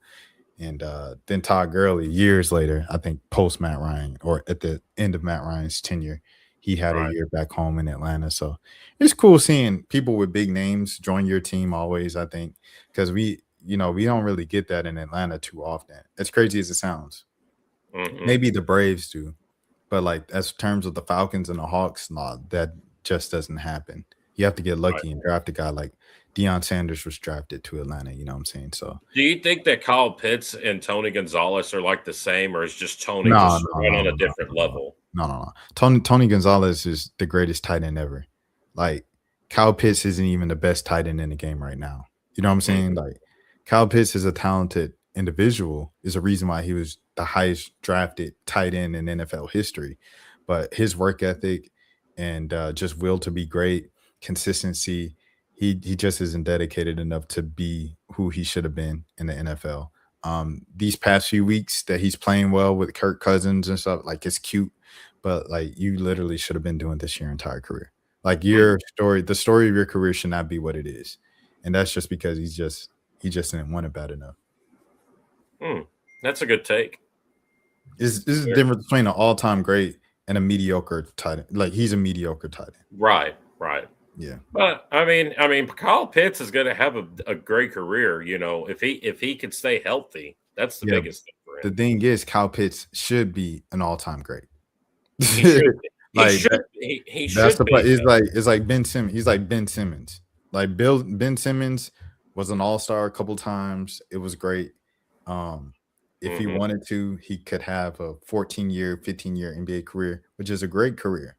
And then Todd Gurley, years later, I think post Matt Ryan or at the end of Matt Ryan's tenure, he had a year back home in Atlanta. So it's cool seeing people with big names join your team always, I think, because we don't really get that in Atlanta too often. As crazy as it sounds. Maybe the Braves do, but like as terms of the Falcons and the Hawks, that just doesn't happen. You have to get lucky and draft a guy like Deion Sanders was drafted to Atlanta. You know what I'm saying? So do you think that Kyle Pitts and Tony Gonzalez are like the same, or is just Tony on a different level? No. Tony Gonzalez is the greatest tight end ever. Like Kyle Pitts isn't even the best tight end in the game right now. You know what I'm saying? Like Kyle Pitts is a talented individual, is a reason why he was the highest drafted tight end in NFL history. But his work ethic and just will to be great, consistency, he just isn't dedicated enough to be who he should have been in the NFL. These past few weeks that he's playing well with Kirk Cousins and stuff, like it's cute, but like you literally should have been doing this your entire career. Like the story of your career should not be what it is, and that's just because he just didn't want it bad enough. That's a good take. This is the difference between an all-time great and a mediocre tight end. Like he's a mediocre tight end. Right. Yeah. But I mean, Kyle Pitts is going to have a great career. If he could stay healthy, that's the biggest thing for him. The thing is, Kyle Pitts should be an all-time great. He should. He should. It's like Ben Simmons. He's like Ben Simmons. Like Ben Simmons was an all-star a couple times. It was great. If he wanted to, he could have a 14-year, 15-year NBA career, which is a great career.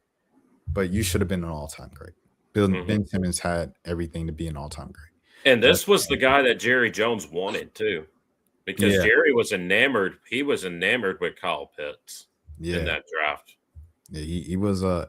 But you should have been an all-time great. Ben Simmons had everything to be an all-time great. And this was the guy that Jerry Jones wanted too, because Jerry was enamored. He was enamored with Kyle Pitts in that draft. Yeah,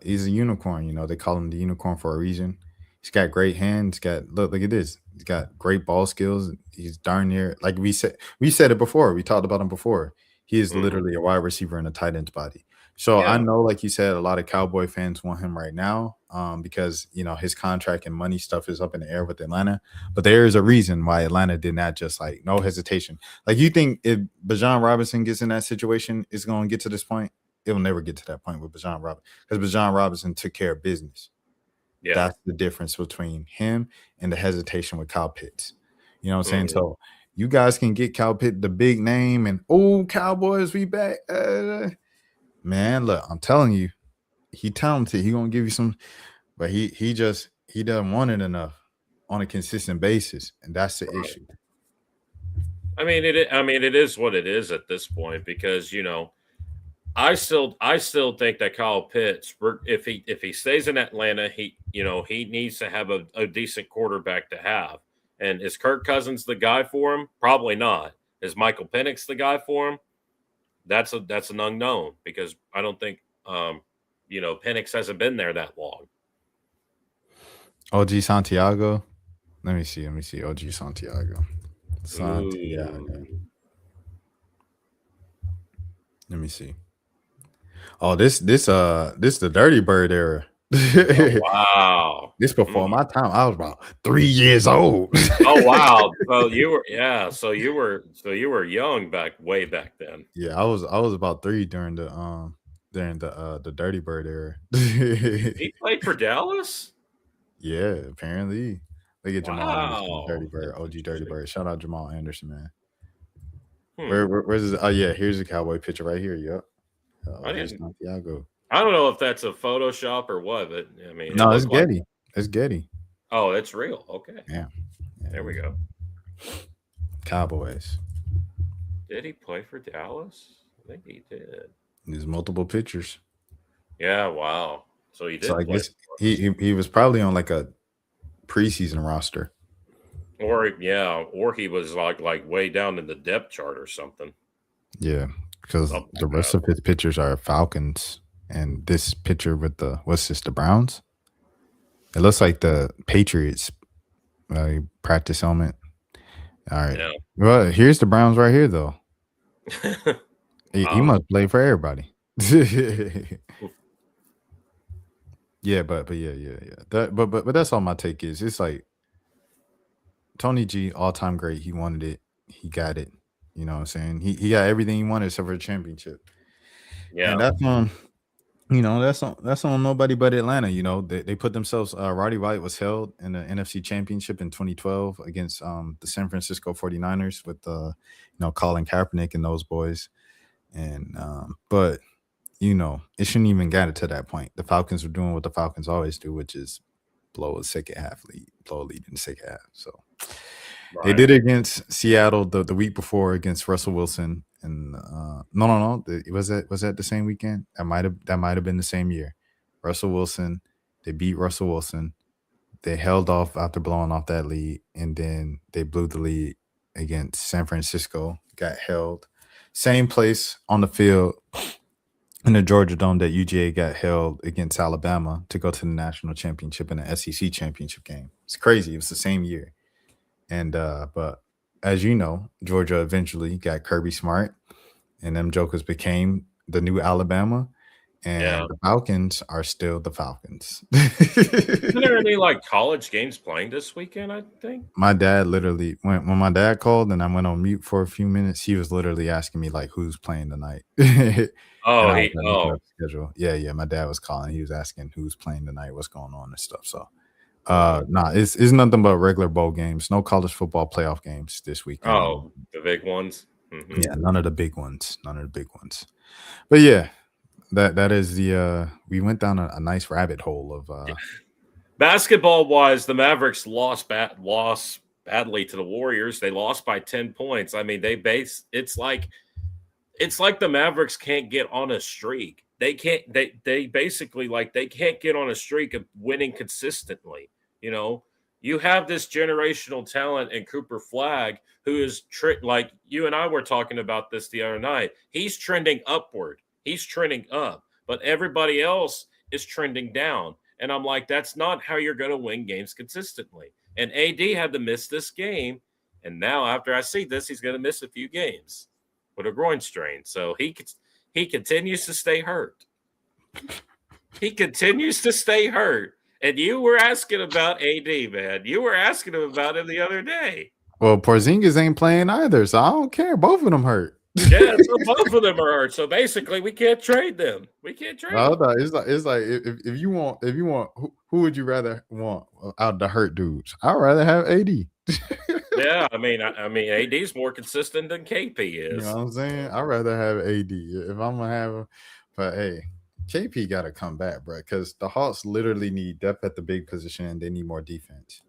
he's a unicorn. They call him the unicorn for a reason. He's got great hands. Look at this. He's got great ball skills. He's darn near, like we said it before. We talked about him before. He is literally a wide receiver in a tight end's body. So I Yeah. know, like you said, a lot of Cowboy fans want him right now, because his contract and money stuff is up in the air with Atlanta. But there is a reason why Atlanta did not just like no hesitation. Like you think if Bijan Robinson gets in that situation, it's going to get to this point? It will never get to that point with Bijan Robinson because Bijan Robinson took care of business. Yeah. That's the difference between him and the hesitation with Kyle Pitts. You know what I'm saying? So you guys can get Kyle Pitt, the big name, and Cowboys, we back. Man, look, I'm telling you, he talented. He gonna give you some, but he doesn't want it enough on a consistent basis, and that's the issue. I mean, it is what it is at this point because I still think that Kyle Pitts, if he stays in Atlanta, he needs to have a decent quarterback to have. And is Kirk Cousins the guy for him? Probably not. Is Michael Penix the guy for him? That's an unknown because I don't think Penix hasn't been there that long. OG Santiago. Let me see. OG Santiago. Let me see. Oh, this the Dirty Bird era. Oh, wow. This before my time. I was about 3 years old. Oh wow. So you were young way back then. Yeah, I was about 3 during the Dirty Bird era. He played for Dallas? Yeah, apparently. Look at Jamal Anderson, Dirty Bird, That's OG Dirty Bird. Shout out Jamal Anderson, man. Hmm. Where's this? Oh yeah, here's the Cowboy picture right here. Yep. Santiago. I don't know if that's a Photoshop or what, but I mean, No, it's Getty. It's Getty. Oh, it's real. Okay. Yeah. There we go. Cowboys. Did he play for Dallas? I think he did. There's multiple pictures. Yeah. Wow. So he did. So I play guess he was probably on like a preseason roster. Or he was like way down in the depth chart or something. Yeah, because the rest of his pictures are Falcons, and this picture with the Browns? It looks like the Patriots practice helmet. All right. Yeah. Well, here's the Browns right here, though. He must play for everybody. Yeah, but but that's all my take is. It's like Tony G, all-time great. He wanted it. He got it. You know what I'm saying? He got everything he wanted except for a championship. Yeah. And that's on that's on nobody but Atlanta. They put themselves Roddy White was held in the NFC Championship in 2012 against the San Francisco 49ers with Colin Kaepernick and those boys. And but it shouldn't even get it to that point. The Falcons were doing what the Falcons always do, which is blow a lead in the second half. So they did it against Seattle the week before against Russell Wilson. And no. Was that the same weekend? That might have been the same year. Russell Wilson, they beat Russell Wilson. They held off after blowing off that lead, and then they blew the lead against San Francisco, got held. Same place on the field in the Georgia Dome that UGA got held against Alabama to go to the national championship and the SEC championship game. It's crazy. It was the same year. And but as you know, Georgia eventually got Kirby Smart, and them jokers became the new Alabama. And the Falcons are still the Falcons. Isn't there any college games playing this weekend? I think my dad literally when my dad called and I went on mute for a few minutes, he was literally asking me who's playing tonight. Schedule. Yeah. My dad was calling. He was asking who's playing tonight, what's going on and stuff. So it's nothing but regular bowl games. No college football playoff games this weekend. Oh, the big ones. Mm-hmm. Yeah, none of the big ones. But yeah. That is we went down a nice rabbit hole of basketball wise. The Mavericks lost badly to the Warriors. They lost by 10 points. I mean, it's like the Mavericks can't get on a streak. They basically they can't get on a streak of winning consistently. You have this generational talent in Cooper Flagg who is like you and I were talking about this the other night. He's trending upward. He's trending up, but everybody else is trending down. And I'm like, that's not how you're going to win games consistently. And AD had to miss this game. And now after I see this, he's going to miss a few games with a groin strain. So he continues to stay hurt. He continues to stay hurt. And you were asking about AD, man. You were asking him about him the other day. Well, Porzingis ain't playing either, so I don't care. Both of them hurt. Yeah, so both of them are hurt. So basically, we can't trade them. We can't trade them. No, it's like if you want who would you rather want out of the hurt dudes? I'd rather have AD. Yeah, I mean, AD's more consistent than KP is. You know what I'm saying? I'd rather have AD if I'm gonna have him. But hey, KP got to come back, bro, because the Hawks literally need depth at the big position and they need more defense.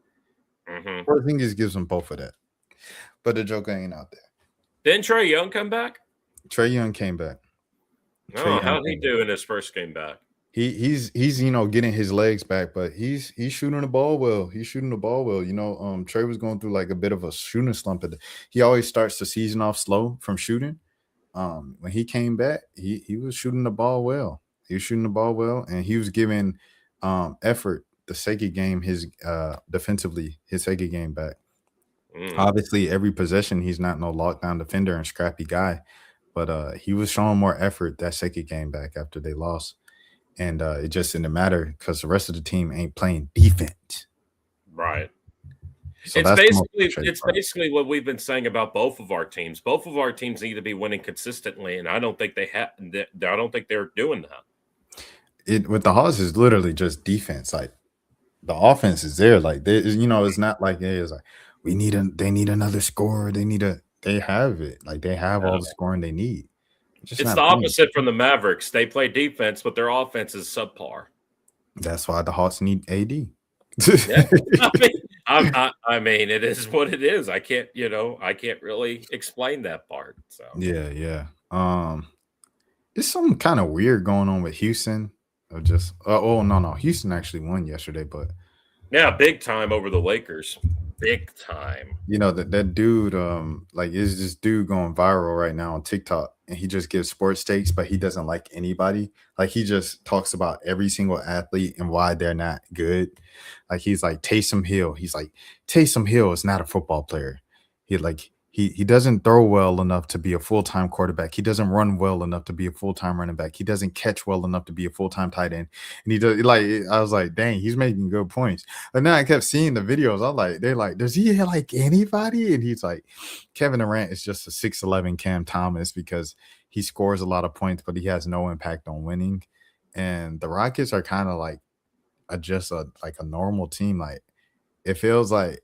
Mm-hmm. Porzingis gives them both of that, but the Joker ain't out there. Didn't Trae Young come back? Trae Young came back. Oh, how'd he do in his first game back? He's getting his legs back, but he's shooting the ball well. He's shooting the ball well. Trae was going through like a bit of a shooting slump. He always starts the season off slow from shooting. When he came back, he was shooting the ball well. He was shooting the ball well, and he was giving effort the second game defensively his second game back. Obviously, every possession he's not no lockdown defender and scrappy guy, but he was showing more effort that second game back after they lost. And it just didn't matter because the rest of the team ain't playing defense. Right. So it's basically what we've been saying about both of our teams. Both of our teams need to be winning consistently, and I don't think they have. I don't think they're doing that. With the Hawks is literally just defense. Like the offense is there. Like it's not like it's like they need another scorer. They have it. Like they have all the scoring they need. It's the opposite from the Mavericks. They play defense, but their offense is subpar. That's why the Hawks need AD. Yeah. I mean, it is what it is. I can't really explain that part. So yeah. It's something kind of weird going on with Houston. Houston actually won yesterday, but yeah, big time over the Lakers. Big time. That dude, is this dude going viral right now on TikTok, and he just gives sports takes, but he doesn't like anybody. Like he just talks about every single athlete and why they're not good. Like he's like Taysom Hill. He's like Taysom Hill is not a football player. He doesn't throw well enough to be a full-time quarterback. He doesn't run well enough to be a full-time running back. He doesn't catch well enough to be a full-time tight end. And he does I was like, dang, he's making good points. And then I kept seeing the videos. I'm like, they're like, does he like anybody? And he's like, Kevin Durant is just a 6'11 Cam Thomas because he scores a lot of points, but he has no impact on winning. And the Rockets are kind of like just a normal team. Like it feels like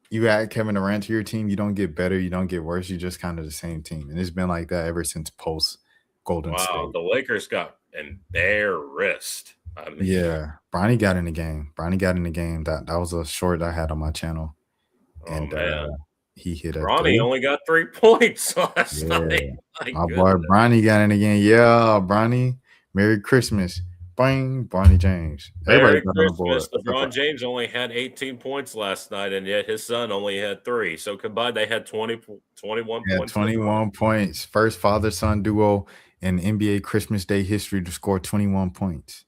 you add Kevin Durant to your team, you don't get better, you don't get worse, you're just kind of the same team. And it's been like that ever since post Golden State. Wow, the Lakers got embarrassed. Yeah, Bronny got in the game. That was a short I had on my channel. And he hit Bronny only got 3 points last night. My boy Bronny got in the game. Yeah, Bronny. Merry Christmas. Bang, Bronny James. Merry Christmas. LeBron James only had 18 points last night, and yet his son only had 3. So combined, they had 21 points. 21 points. First father-son duo in NBA Christmas Day history to score 21 points.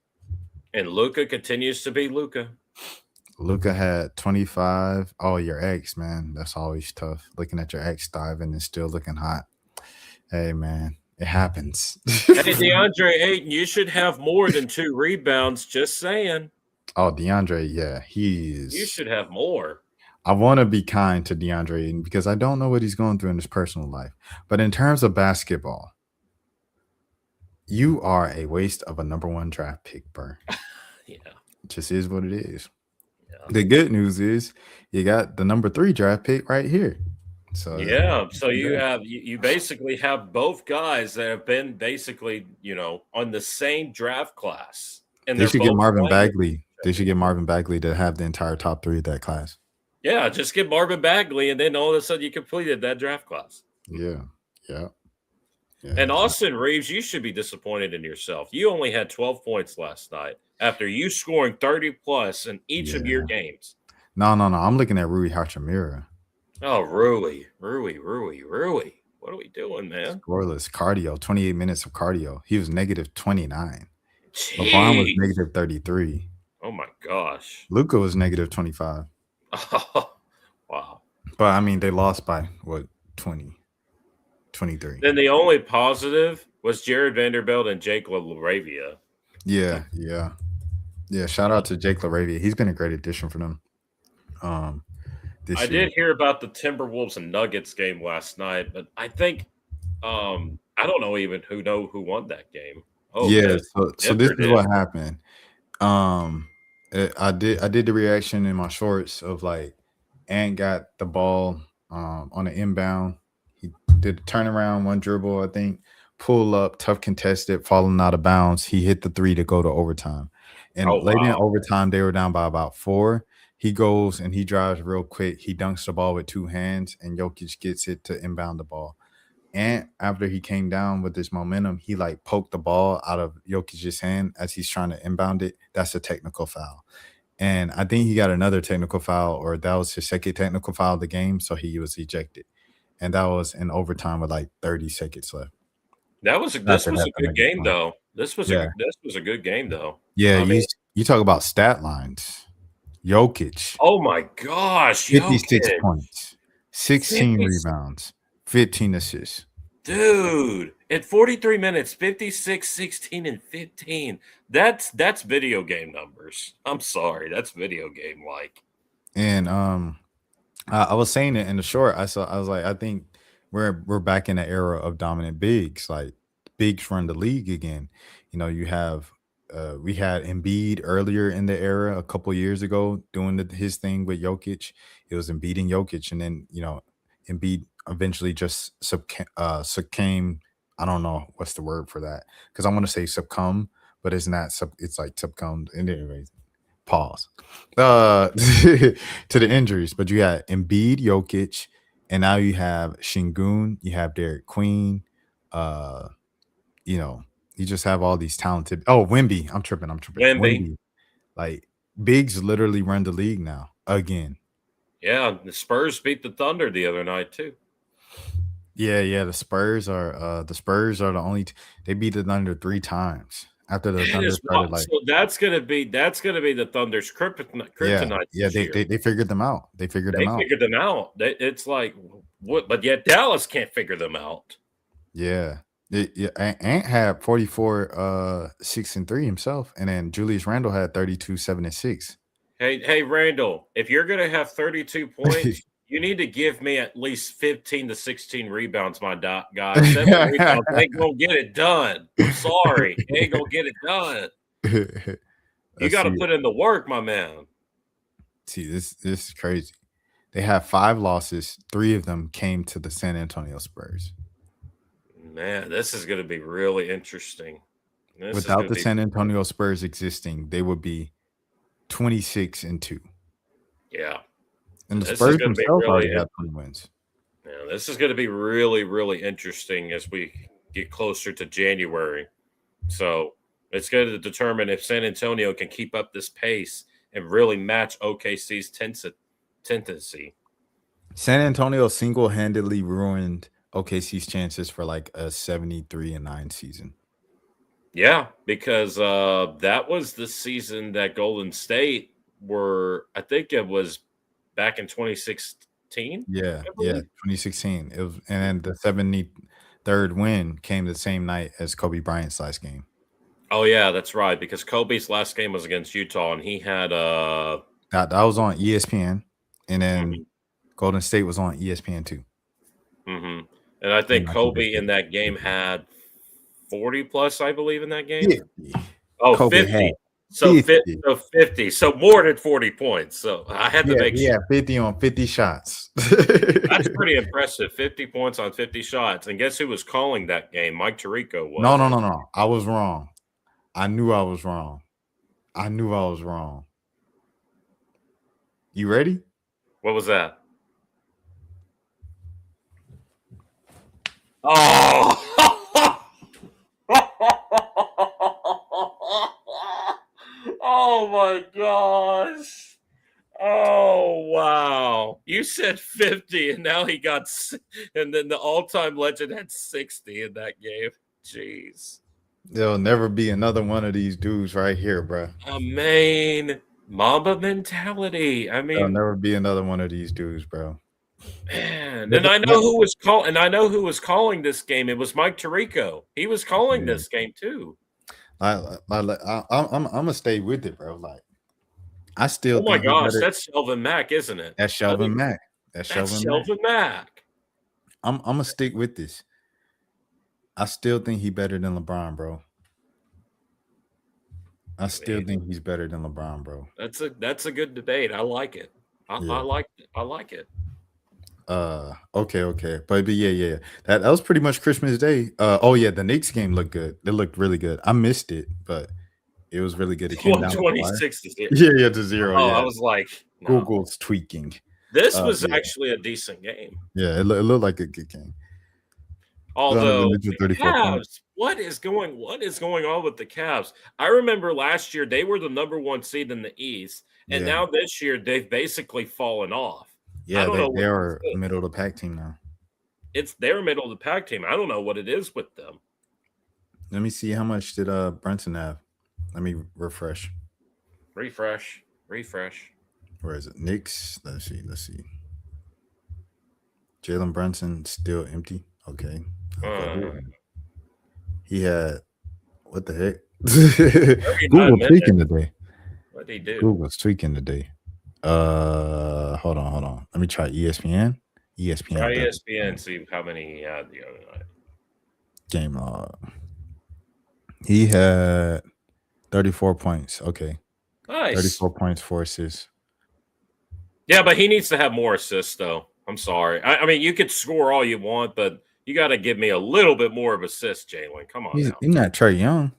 And Luka continues to be Luka. Luka had 25. Oh, your ex, man. That's always tough. Looking at your ex diving and still looking hot. Hey, man. It happens. Hey, DeAndre Ayton, you should have more than 2 rebounds. Just saying. Oh, DeAndre, yeah, he is. You should have more. I want to be kind to DeAndre Ayton because I don't know what he's going through in his personal life. But in terms of basketball, you are a waste of a #1 draft pick, Burr. Yeah. It just is what it is. Yeah. The good news is you got the #3 draft pick right here. So yeah, so you basically have both guys that have been basically, on the same draft class. And they should get Marvin Bagley. They should get Marvin Bagley to have the entire top 3 of that class. Yeah, just get Marvin Bagley, and then all of a sudden you completed that draft class. Yeah. And Austin Reeves, you should be disappointed in yourself. You only had 12 points last night after you scoring 30+ in each of your games. No. I'm looking at Rui Hachimura. Oh, Rui. What are we doing, man? Scoreless cardio, 28 minutes of cardio. He was -29. LeBron was -33. Oh my gosh. Luka was -25. Oh, wow. But I mean, they lost by 20, 23. Then the only positive was Jared Vanderbilt and Jake LaRavia. Yeah. Shout out to Jake LaRavia. He's been a great addition for them. This I year. did hear about the Timberwolves and Nuggets game last night, but I think I don't know even who won that game. Oh Yeah. yes, So this is what happened. I did the reaction in my shorts of like Ant got the ball on an inbound. He did a turnaround, one dribble, I think, pull up, tough contested, falling out of bounds. He hit the 3 to go to overtime. And late in overtime, they were down by about 4. He goes and he drives real quick. He dunks the ball with 2 hands, and Jokic gets it to inbound the ball. And after he came down with this momentum, he like poked the ball out of Jokic's hand as he's trying to inbound it. That's a technical foul. And I think he got another technical foul, or that was his second technical foul of the game. So he was ejected. And that was in overtime with like 30 seconds left. This was a good game though. This was a good game though. Yeah, you talk about stat lines. Jokic. Oh my gosh, 56 Jokic. points, 16 rebounds, 15 assists. Dude, in 43 minutes, 56, 16, and 15. That's video game numbers. I'm sorry, that's video game like. And I was saying it in the short. I was like, I think we're back in the era of dominant bigs. Like bigs run the league again. You know, you have we had Embiid earlier in the era a couple years ago doing his thing with Jokic. It was Embiid and Jokic, and then Embiid eventually just succumbed. I don't know what's the word for that, because I want to say succumb, but it's not. It's like succumbed. And anyways, pause. To the injuries, but you had Embiid, Jokic, and now you have Şengün. You have Derek Queen. You just have all these talented. Oh, Wemby. I'm tripping. Wemby. Like bigs literally run the league now again. Yeah, the Spurs beat the Thunder the other night too. Yeah. The Spurs are the only. They beat the Thunder 3 times after the Thunder started. Like, so that's gonna be the Thunder's kryptonite. Yeah. They figured them out. They figured them out. It's like what, but yet Dallas can't figure them out. Yeah. Ant had 44, 6 and 3 himself, and then Julius Randle had 32, 7 and 6. Hey, Randall, if you're gonna have 32 points, you need to give me at least 15 to 16 rebounds, my guy. 7 rebounds ain't gonna get it done. I'm sorry, ain't gonna get it done. You got to put in the work, my man. See, this is crazy. They have 5 losses. 3 of them came to the San Antonio Spurs. Man, this is going to be really interesting. Without the San Antonio Spurs existing, they would be 26 and 2. Yeah. And the Spurs themselves already have 20 wins. Yeah, this is going to be really, really interesting as we get closer to January. So it's going to determine if San Antonio can keep up this pace and really match OKC's tendency. San Antonio single-handedly ruined OKC's chances for like a 73-9 season. Yeah, because that was the season that Golden State were. I think it was back in 2016. Yeah, 2016. It was, and then the 73rd win came the same night as Kobe Bryant's last game. Oh yeah, that's right. Because Kobe's last game was against Utah, and he had that was on ESPN, and then Golden State was on ESPN too. Mm-hmm. And I think Kobe in that game had 40 plus, I believe, in that game. 50. Oh, Kobe 50. So 50. So more than 40 points. So I had to make sure. Yeah, 50 on 50 shots. That's pretty impressive. 50 points on 50 shots. And guess who was calling that game? Mike Tirico was. No. I was wrong. I knew I was wrong. You ready? What was that? Oh. Oh my gosh. Oh wow. You said 50 and now he got, and then the all-time legend had 60 in that game. Jeez. There'll never be another one of these dudes right here, bro. A main Mamba mentality. I mean, there'll never be another one of these dudes, bro. Man, and I know who was calling this game. It was Mike Tirico. He was calling this game too. I'm gonna stay with it, bro. Like, I still. Oh my gosh, that's Shelvin Mack, isn't it? That's Shelvin Mack. That's Shelvin Mack. I'm gonna stick with this. I still think he's better than LeBron, bro. I still think he's better than LeBron, bro. That's a good debate. I like it. I like it. Okay. But yeah. That was pretty much Christmas Day. Oh yeah, the Knicks game looked good. It looked really good. I missed it, but it was really good. It came down 26 to 0. Yeah, to 0. Oh, yeah. I was like, no. Google's tweaking. This was actually a decent game. Yeah, it looked like a good game. Although the Cavs, what is going on with the Cavs? I remember last year they were the number 1 seed in the East, and now this year they've basically fallen off. Yeah, they are a middle of the pack team now. They're a middle of the pack team. I don't know what it is with them. Let me see, how much did Brunson have? Let me refresh. Refresh. Where is it? Knicks. Let's see. Jalen Brunson still empty. Okay. He had, what the heck? Google tweaking today. What did he do? Google's tweaking today. Hold on. Let me try ESPN. Try ESPN, see how many he had the other night. Game log. He had 34 points. Okay. Nice. 34 points, 4 assists. Yeah, but he needs to have more assists, though. I'm sorry. I mean, you could score all you want, but you got to give me a little bit more of assists, Jalen. Come on. He's not Trae Young.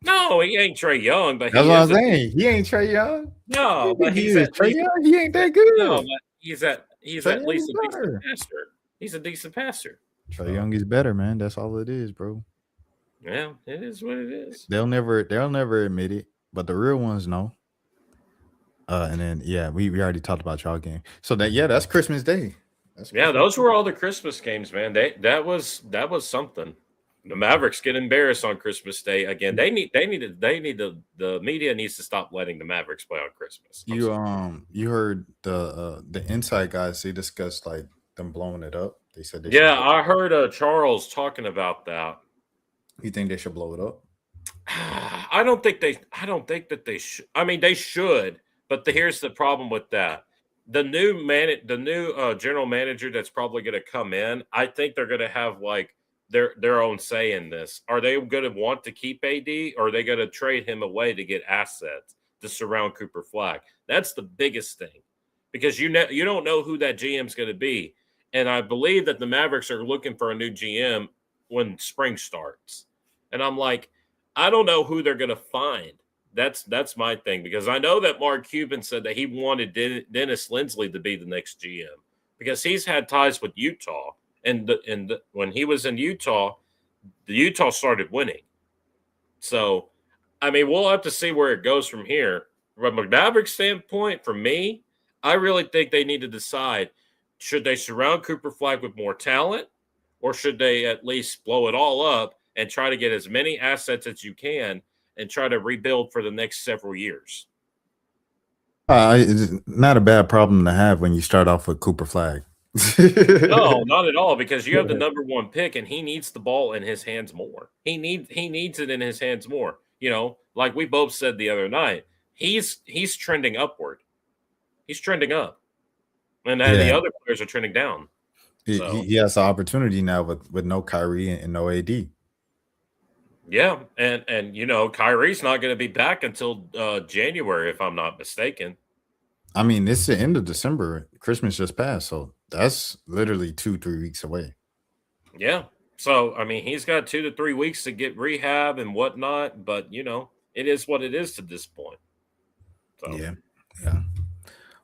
No, he ain't Trae Young, but that's what I'm saying. He ain't Trae Young. No, but he's Trae Young. He ain't that good. No, but he's at least a decent passer. He's a decent passer. Trae Young is better, man. That's all it is, bro. Yeah, it is what it is. They'll never admit it, but the real ones know. And then we already talked about y'all game. So that's Christmas Day. Those were all the Christmas games, man. That was something. The Mavericks get embarrassed on Christmas Day again. The media needs to stop letting the Mavericks play on Christmas. You heard the inside guys, they discussed like them blowing it up. They said I heard Charles talking about that. You think they should blow it up? I don't think that they should. I mean, they should, but here's the problem with that. The new general manager that's probably going to come in, I think they're going to have like their own say in this. Are they going to want to keep AD, or are they going to trade him away to get assets to surround Cooper Flag? That's the biggest thing, because you don't know who that GM is going to be, and I believe that the Mavericks are looking for a new GM when spring starts, and I'm like, I don't know who they're going to find. That's my thing, because I know that Mark Cuban said that he wanted Dennis Lindsley to be the next GM because he's had ties with Utah. And when he was in Utah, the Utah started winning. So, I mean, we'll have to see where it goes from here. From a Maverick standpoint, for me, I really think they need to decide, should they surround Cooper Flag with more talent, or should they at least blow it all up and try to get as many assets as you can and try to rebuild for the next several years? It's not a bad problem to have when you start off with Cooper Flag. No, not at all, because you have the number 1 pick and he needs the ball in his hands more. He needs it in his hands more. You know, like we both said the other night, he's trending upward. He's trending up. And the other players are trending down. He has an opportunity now with no Kyrie and no AD. Yeah, and you know, Kyrie's not going to be back until January, if I'm not mistaken. I mean, it's the end of December. Christmas just passed, so that's literally 2-3 weeks away. Yeah. So, I mean, he's got 2 to 3 weeks to get rehab and whatnot, but, you know, it is what it is to this point. So. Yeah.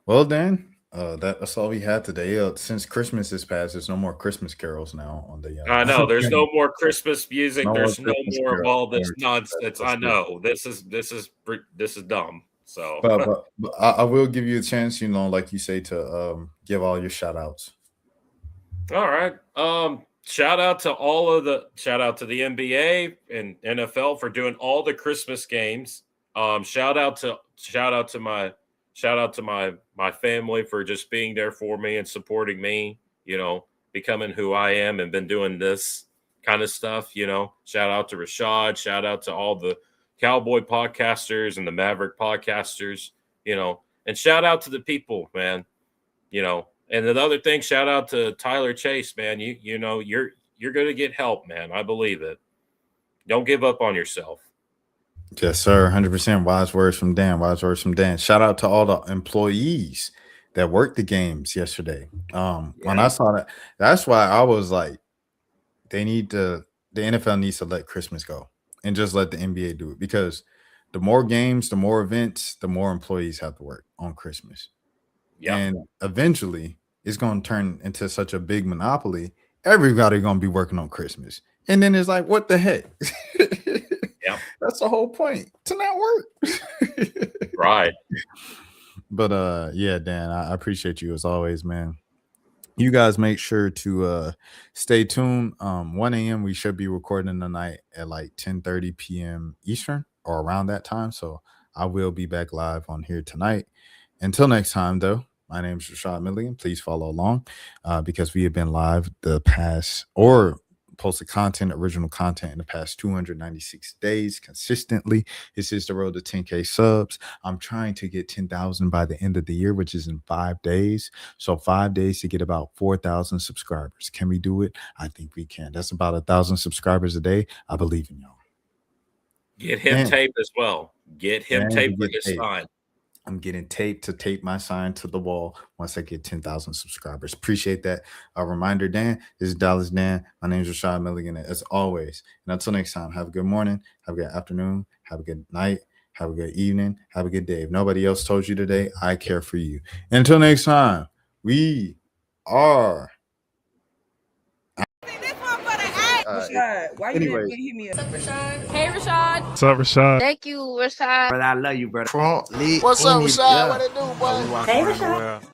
Well, Dan, that's all we had today. Since Christmas is past, there's no more Christmas carols now on the. I know there's no more Christmas music. There's no more of all this nonsense. I know this is dumb. So, but I will give you a chance, you know, like you say, to give all your shout outs. All right. Shout out to the NBA and NFL for doing all the Christmas games. Shout out to my shout out to my family for just being there for me and supporting me, you know, becoming who I am and been doing this kind of stuff, you know. Shout out to Rashad, shout out to all the Cowboy podcasters and the Maverick podcasters, you know, and shout out to the people, man, you know. And another thing, shout out to Tyler Chase, man. You know, you're going to get help, man. I believe it. Don't give up on yourself. Yes, sir. 100%. Wise words from Dan. Wise words from Dan. Shout out to all the employees that worked the games yesterday. When I saw that, that's why I was like, the NFL needs to let Christmas go and just let the NBA do it, because the more games, the more events, the more employees have to work on Christmas. Yeah. And eventually it's going to turn into such a big monopoly. Everybody going to be working on Christmas. And then it's like, what the heck? Yeah. That's the whole point, to not work. Right. But yeah, Dan, I appreciate you as always, man. You guys make sure to stay tuned. 1 a.m. we should be recording tonight at like 10:30 p.m. Eastern or around that time. So I will be back live on here tonight. Until next time, though, my name is Rashad Milligan. Please follow along because we have been live the past, or posted original content in the past 296 days consistently. This is the road to 10K subs. I'm trying to get 10,000 by the end of the year, which is in 5 days. So 5 days to get about 4,000 subscribers. Can we do it? I think we can. That's about 1,000 subscribers a day. I believe in y'all. Get him tape as well. Get him tape for his sign. I'm getting tape to tape my sign to the wall once I get 10,000 subscribers. Appreciate that. A reminder, Dan. This is Dallas Dan. My name is Rashad Milligan, as always. And until next time, have a good morning, have a good afternoon, have a good night, have a good evening, have a good day. If nobody else told you today, I care for you. And until next time, we are. Rashad, why you didn't hit me up? What's up, Rashad? Hey, Rashad. What's up, Rashad? Thank you, Rashad. Brother, I love you, brother. What's up, Rashad? What it do, boy? Hey, Rashad.